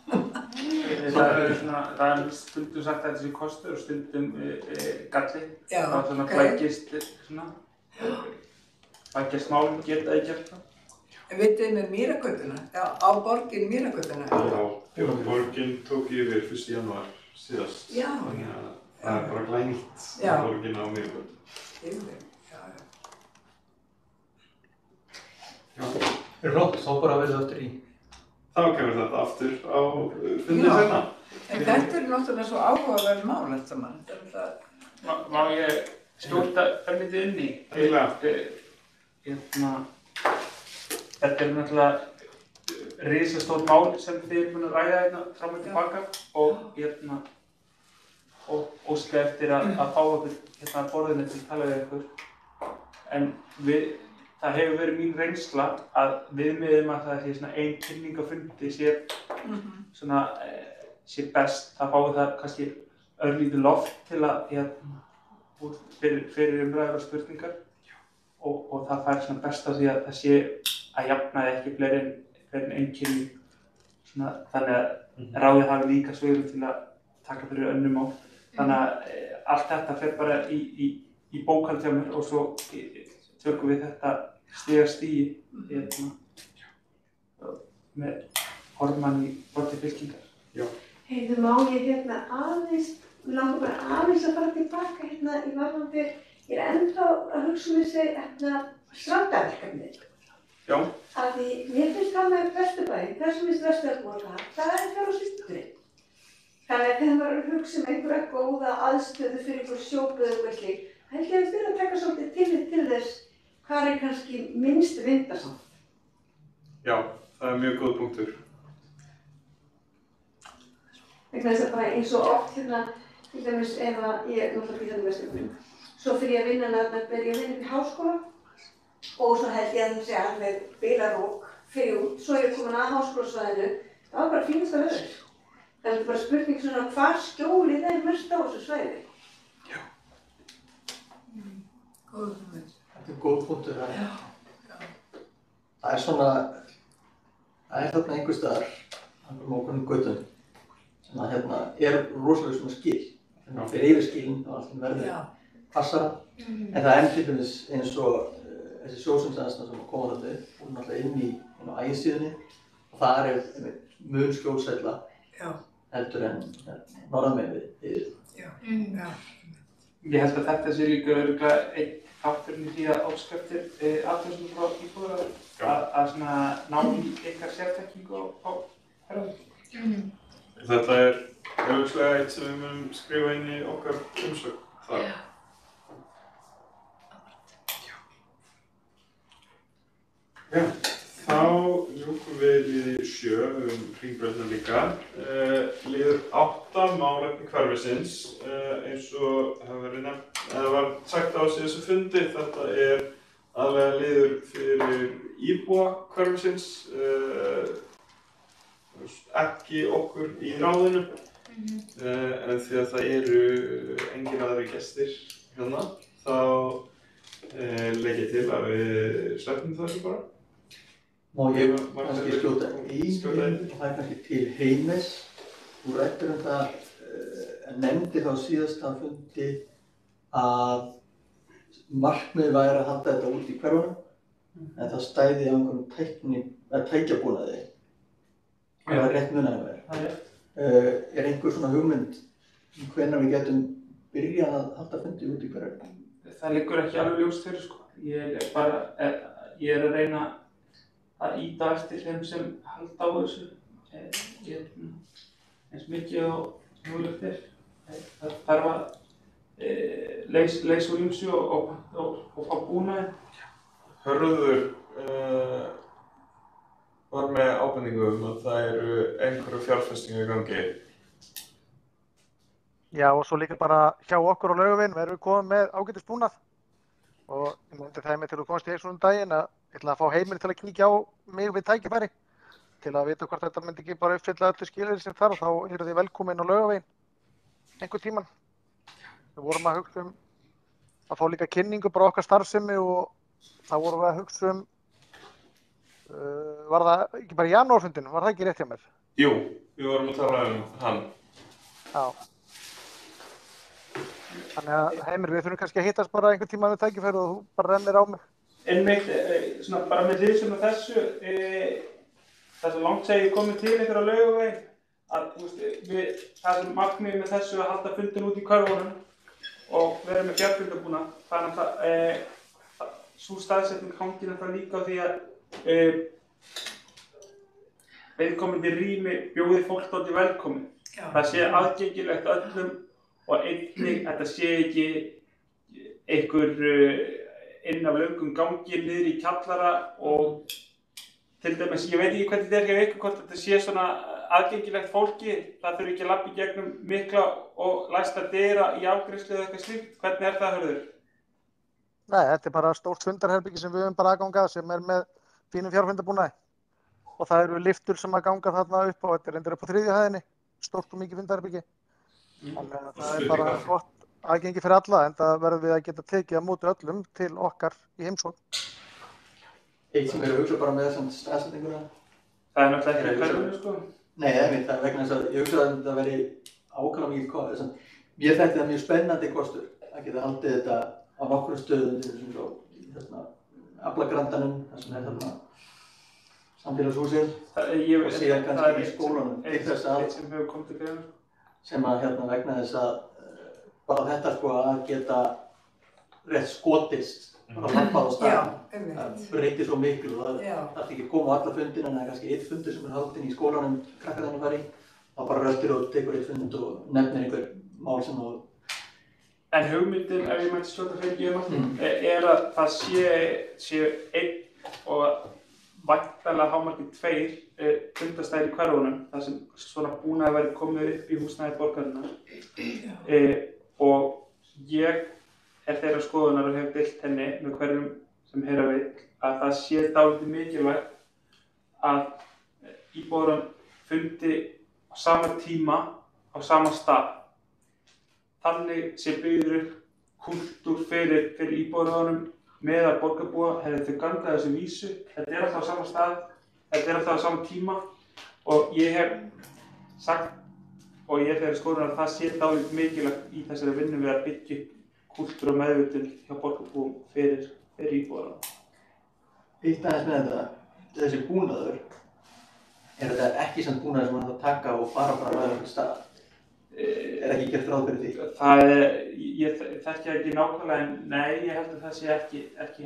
Það er stundum sagt að þetta sé kostur og stundum galli. Já, ok. Flækjast málum geta ekki gert það. En vitið þið með Mýragötuna? Já, á borgin Mýragötuna? Já, borgin tók yfir 1. janúar síðast. Já. Það er bara glænýtt borgin á Mýragötu. Já. Er flott, þá bara verður aftur í. Þá kemur þetta aftur á fundið seinna. En þetta er náttúrulega svo áhugaverð mál allt saman. Má ég skjóta örlítið inn í? Þetta er náttúrulega risastórt mál sem þið erum búin að ræða hérna fram og tilbaka og óska eftir að fá okkur hérna að borðinu til að tala við ykkur. En það hefur verið mín reynsla að viðmiðum að það sé svona ein kynning á fundi sé best. Það fái það kannski örlítið loft til að fyrir umræður og spurningar og það fær svona best á því að það sé að jafnaði ekki fleiri en ein kynning. Þannig að ráðið hafi líka svigrúm til að taka fyrir önnur mál. Þannig að allt þetta fer bara í bókhald hjá mér og svo tökum við þetta stigi með formann í borði fylkingar. Heyrðu, má ég aðeins, mér langar bara aðeins að fara tilbaka í varðandi, ég er ennþá að hugsa þessi strandaverkefnið. Já. Af því mér finnst það með Vesturbæinn, þessum finnst Vesturbæinn það er fjár og stundurinn. Þannig að þegar maður er að hugsa einhverja góða aðstöðu fyrir einhver sjóböð eða eitthvað slíkt, held ég að þurfa að taka svolítið tillit til þess hvað er kannski minnst vindasamt. Já, það er mjög góð punktur. Vegna þess að bara eins og oft til dæmis ef að ég náttúrulega býr þarna Vesturbæinn, svo fyrir ég að vinna byrja að vinna upp í háskóla og svo held ég að það sé alveg bilarók fyrir út, svo er ég komin að háskólasvæðinu, það var bara fínasta veður. Það er bara spurning svona hvað skjólið er mest á þessu svæði. Já. Góð hugmynd. Þetta er góð punktur. Það er svona, það er þarna einhvers staðar, okkur göttum, sem að er rosalega svona skil. Þannig að fyrir yfir skilin og allt verður passara. En það er til dæmis eins og þessi sjósundsaðstæðan sem koma þarna upp, hún er náttúrulega inn á ægisíðunni og það er mun skjólsælla heldur en norðanmegin við. Ég held að þetta sé líka örugglega einn þátturinn í því að óska eftir athugasemdum frá íbúðum að svona ná í ykkar sérþekkingu á ferðum. Þetta er auðvitað eitt sem við munum skrifa inn í okkar umsögn þar. Já, þá ljúkum við liði 7 hringbrautina líka. Liður 8 málefni hverfisins, eins og var sagt á síðustu fundi, þetta er aðallega liður fyrir íbúa hverfisins, ekki okkur í ráðinu, en því að það eru engin aðrir gestir hérna, þá legg ég til að við sleppum þessu bara. Má ég kannski skjóta inn, og það er kannski til Heimis. Þú ræddir það, nefndi þá síðasta fundi að markmiðið væri að halda þetta út í hverfunum, en það stæði á einhverjum tækjabúnaði. Það er rétt munaði með þér. Er einhver svona hugmynd hvenær við getum byrjað að halda fundi út í hverfunum? Það liggur ekki alveg ljóst fyrir, sko. Ég er að reyna að ýta eftir þeim sem halda á þessu. Eins mikið og mögulegt er. Það þarf að leysa úr ýmsu og fá búnaði. Hörður var með ábendingu að það eru einhverju fjárfestingar í gangi. Já, og svo líka bara hjá okkur á Laugaveginn erum við komið með ágætis búnað og ég myndi það með til að komast í einhvern daginn að ég ætla að fá Heimir til að kíkja á mig við tækifæri til að vita hvort þetta myndi ekki bara uppfylla öllu skilyrði sem þarf og þá eru þið velkomin á Laugaveginn einhvern tímann. Við vorum að hugsa að fá líka kynningu bara okkar starfsemi og þá vorum við að hugsa var það ekki bara í janúarfundinum, var það ekki rétt hjá mér? Jú, við vorum að tala hann. Já. Þannig að Heimir, við þurfum kannski að hittast bara einhvern tíma við tækifæri og þú bara rennir á mig. Einmitt, svona bara með hliðsjón af þessu, það sem langt segir komið til ykkur á Laugaveginn, að það sem markmiðið með þessu að halda fundin út í hverfunum og vera með fjarfundabúnað, þannig að sú staðsetning hangir það líka á því að viðkomandi rými bjóði fólk dálítið velkomið. Það sé aðgengilegt öllum og einnig þetta sé ekki einhver inn af löngum gangi niður í kjallara og til dæmis, ég veit ekki hvernig þetta er hjá ykkur, hvort þetta sé svona aðgengilegt fólki, það þurfi ekki að labba í gegnum mikla og læsta dyra í afgreiðslu eða eitthvað slíkt. Hvernig er það, Hörður? Nei, þetta er bara stórt fundarherbyggi sem við höfum bara aðgangað sem er með fínum fjárfundabúnaði og það eru lyftur sem að ganga þarna upp og þetta er endur upp á 3. hæðinni, stórt og mikið fundarherbyggi. Þannig að það er bara gott aðgengi fyrir alla en það verðum við að geta tekið á móti öllum til okkar í heimsókn. Eitt sem er að hugsa bara með þessum staðsetninguna. Það er náttúrulega ekki hverjum, sko. Nei, það er vegna þess að ég hugsa að þetta veri ákvæmlega mikið hvað. Mér þætti það mjög spennandi kostur að geta haldið þetta á nokkrum stöðum sem svo Aflagrandanum, þar sem þarna samfélagshúsið og síðan kannski í skólanum til þess að eitt sem hefur komið til greina. Sem að vegna þess að bara þetta að geta rétt skotist bara lampað á staðinn. Það breytir svo miklu og það þarf ekki að koma á alla fundina en það er kannski einn fundur sem er haldinn í skólanum krakkarnir fara í. Þá bara röltir og tekur einn fund og nefnir einhver mál sem þú. En hugmyndin, ef ég mætti skjóta fyrir er að það sé einn og væntanlega hámarkið 2 fundastæðir í hverfunum þar sem svona búnaði væri komið upp í húsnæði borgarinnar. Og ég er þeirra skoðunar og hef deilt henni með hverjum sem heyra vill að það sé dálítið mikilvægt að íbúar fundi á sama tíma á sama stað. Þannig sé byggður upp kúltúr fyrir íbúarunum meðal borgarbúa, þau ganga þessu vísu, þetta alltaf á sama stað, þetta alltaf á sama tíma og ég hef sagt og ég þegar skoðunar að það sé dálítið mikilvægt í þessari vinnu við að byggja kúltúr og meðvitund hjá borgarbúum fyrir íbúana. Eitt aðeins með þetta, þessi búnaður, þetta ekki samt búnaður sem það taka og fara bara á einhvern stað? Ekki gert ráð fyrir því? Ég þekki ekki nákvæmlega en nei, ég held að það sé ekki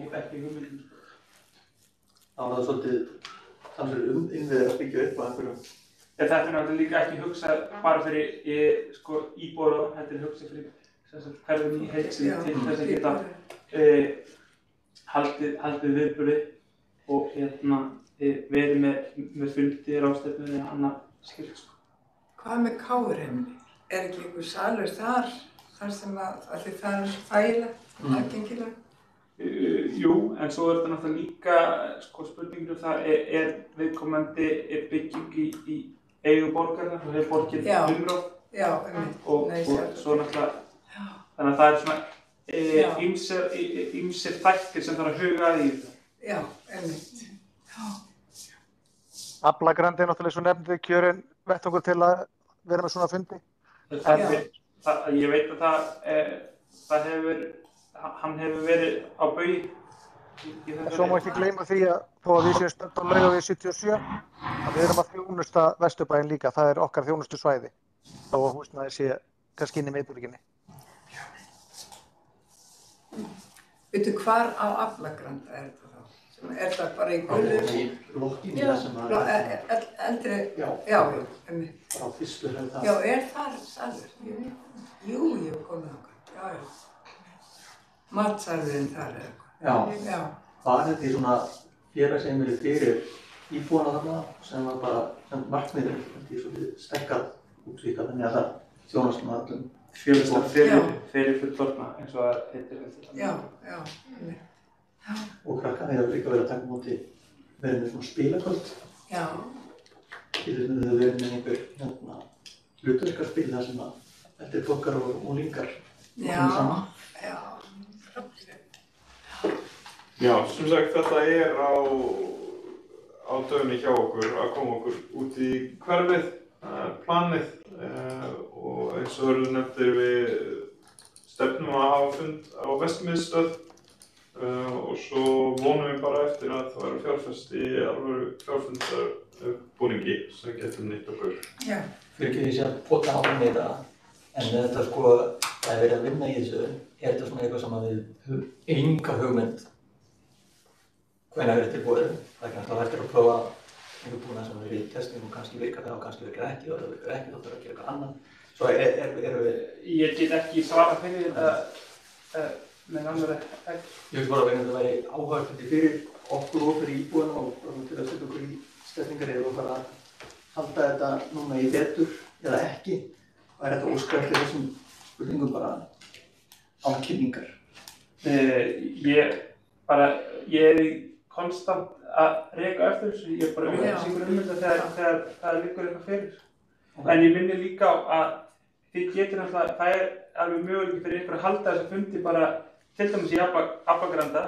hugmyndin. Það var það svolítið talsverður innviðir að byggja upp á einhverjum. Þetta er náttúrulega líka ekki hugsað bara fyrir íbúar og þetta er hugsað fyrir hverjum í heild sinni til þess að geta haldið viðburði og verið með fundir, ráðstefnur eða annað slíkt. Hvað með Káraheimili? Er ekki einhver salur þar sem að því það er þægilegt, aðgengilegt? Jú, en svo er þetta náttúrulega líka spurningin það viðkomandi bygging í eigu borgarinnar og hefur borgin umráð. Já, og svo náttúrulega, þannig að það er svona ýmsir þættir sem þarf að huga að í þetta. Já, einmitt. Aflagrandi er náttúrulega svo nefndið kjörinn vettvangur til að vera með svona fundi. Ég veit að hann hefur verið á baugi. Svo má ekki gleyma því að þó að við séum stödd á Laugavegi 77 að við erum að þjónusta Vesturbæinn líka, það er okkar þjónustusvæði þó að húsnæði sé kannski inn í miðborginni. Veitu hvar á Aflagranda er þetta þá? Er það bara í gulur? Í lokkinni það sem að... Eldri? Já, einmitt. Bara á fyrstu hefur það. Já, er þar salur? Jú, ég hef komið okkar. Já. Matsalurinn þar eða eitthvað. Já. Það er þetta í svona félagsheimili fyrir íbúana þarna sem var bara markmiður í svona stekkað útvíkað þannig að það þjónast með öllum félagsstað fyrir fullorðna eins og það heitir. Já. Og krakkarnir hefur líka verið að taka móti verið með svona spilakvöld. Já. Til þess að þau verið með einhver hlutverkarspil þar sem að eldri flokkar og unglingar komið saman. Já, sem sagt þetta er á dögunni hjá okkur að koma okkur út í hverfið, planið og eins og verður nefndir við stefnum að hafa fund á Vesturmiðstöð og svo vonum við bara eftir að það verður fjárfest í alvöru fjárfundarbúningi sem getur nýtt okkur. Já. Fyrir ekki því að pota á með þetta, en þetta sko, það verið að vinna í þessu, þetta svona eitthvað sem að við höfum enga hugmynd hvenær verið tilbúið. Það er kannski hægt að prófa einhver búnað sem verið í testing og kannski virkar það og kannski virkar ekki og það virkar ekki, þá þarf að gera eitthvað annað. Svo erum við... Ég get ekki svara fyrir þetta með náttúrulega ekki. Ég veist bara að þetta væri áhugavert fyrir okkur og fyrir íbúana og til að setja okkur í stellingar eða að fara að halda þetta núna í vetur eða ekki. Það er þetta óska eftir þessum spurningum bara án kynningar. Ég er konstant að reka eftir þessu, ég er bara upplýsingur þetta þegar það liggur eitthvað fyrir. En ég minni líka á að þið getur náttúrulega, það er alveg möguleiki fyrir ykkur að halda þessa fundi bara til dæmis í Aflagranda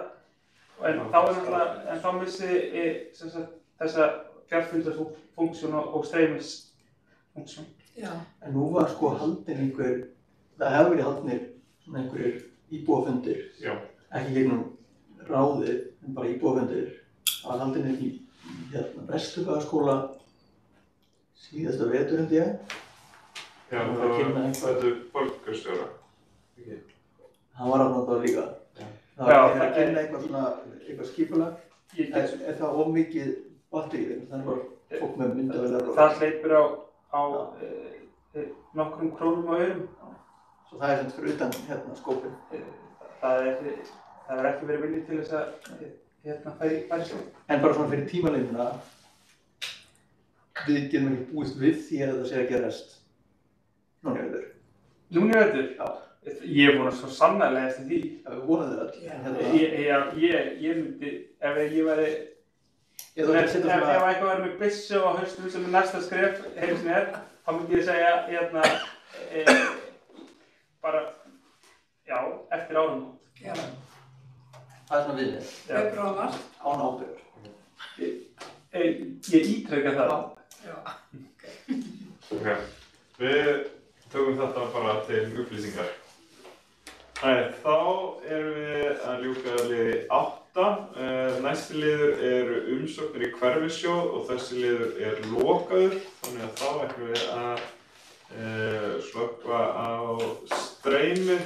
en þá er náttúrulega, en þá missið þessa fjarfundarfunksjón og streymisfunksjón. En nú var sko haldin það hefur verið haldnir svona einhverjir íbúafundir, ekki gegnum ráðið, en bara íbúafundir. Það var haldin í Vesturbæjarskóla síðasta vetur held ég. Já, það var borgarstjóra. Hann var þarna líka. Það var að kynna eitthvað skipulag. Er það of mikið batterið? Þannig var fólk með myndavélar og... Það hleypur á nokkrum krónum á aurum. Svo það er sem fyrir utan skópinn? Það er ekki verið viljið til þess að færi svo. En bara svona fyrir tímalínuna, við getum ekki búist við því að þetta sé að gerast núna í vetur. Núna í vetur? Já. Ég er búinn að svo sannarlega eftir því. Já, við vonaðum öll. Ég myndi, ef ég væri... Ef eitthvað væri með byssu á haustum sem er næsta skref, heimsinn þá myndi ég segja, bara, já, eftir áramót. Það Það er svona viðmið. Febrúar. Án ábyrgðar. Ég ítreka það. Já. Ok, við tökum þetta bara til upplýsingar. Þá erum við að ljúka liði 8. Næsti liður eru umsóknir í hverfissjóð og þessi liður er lokaður, þannig að þá ætlum við að slökkva á streymið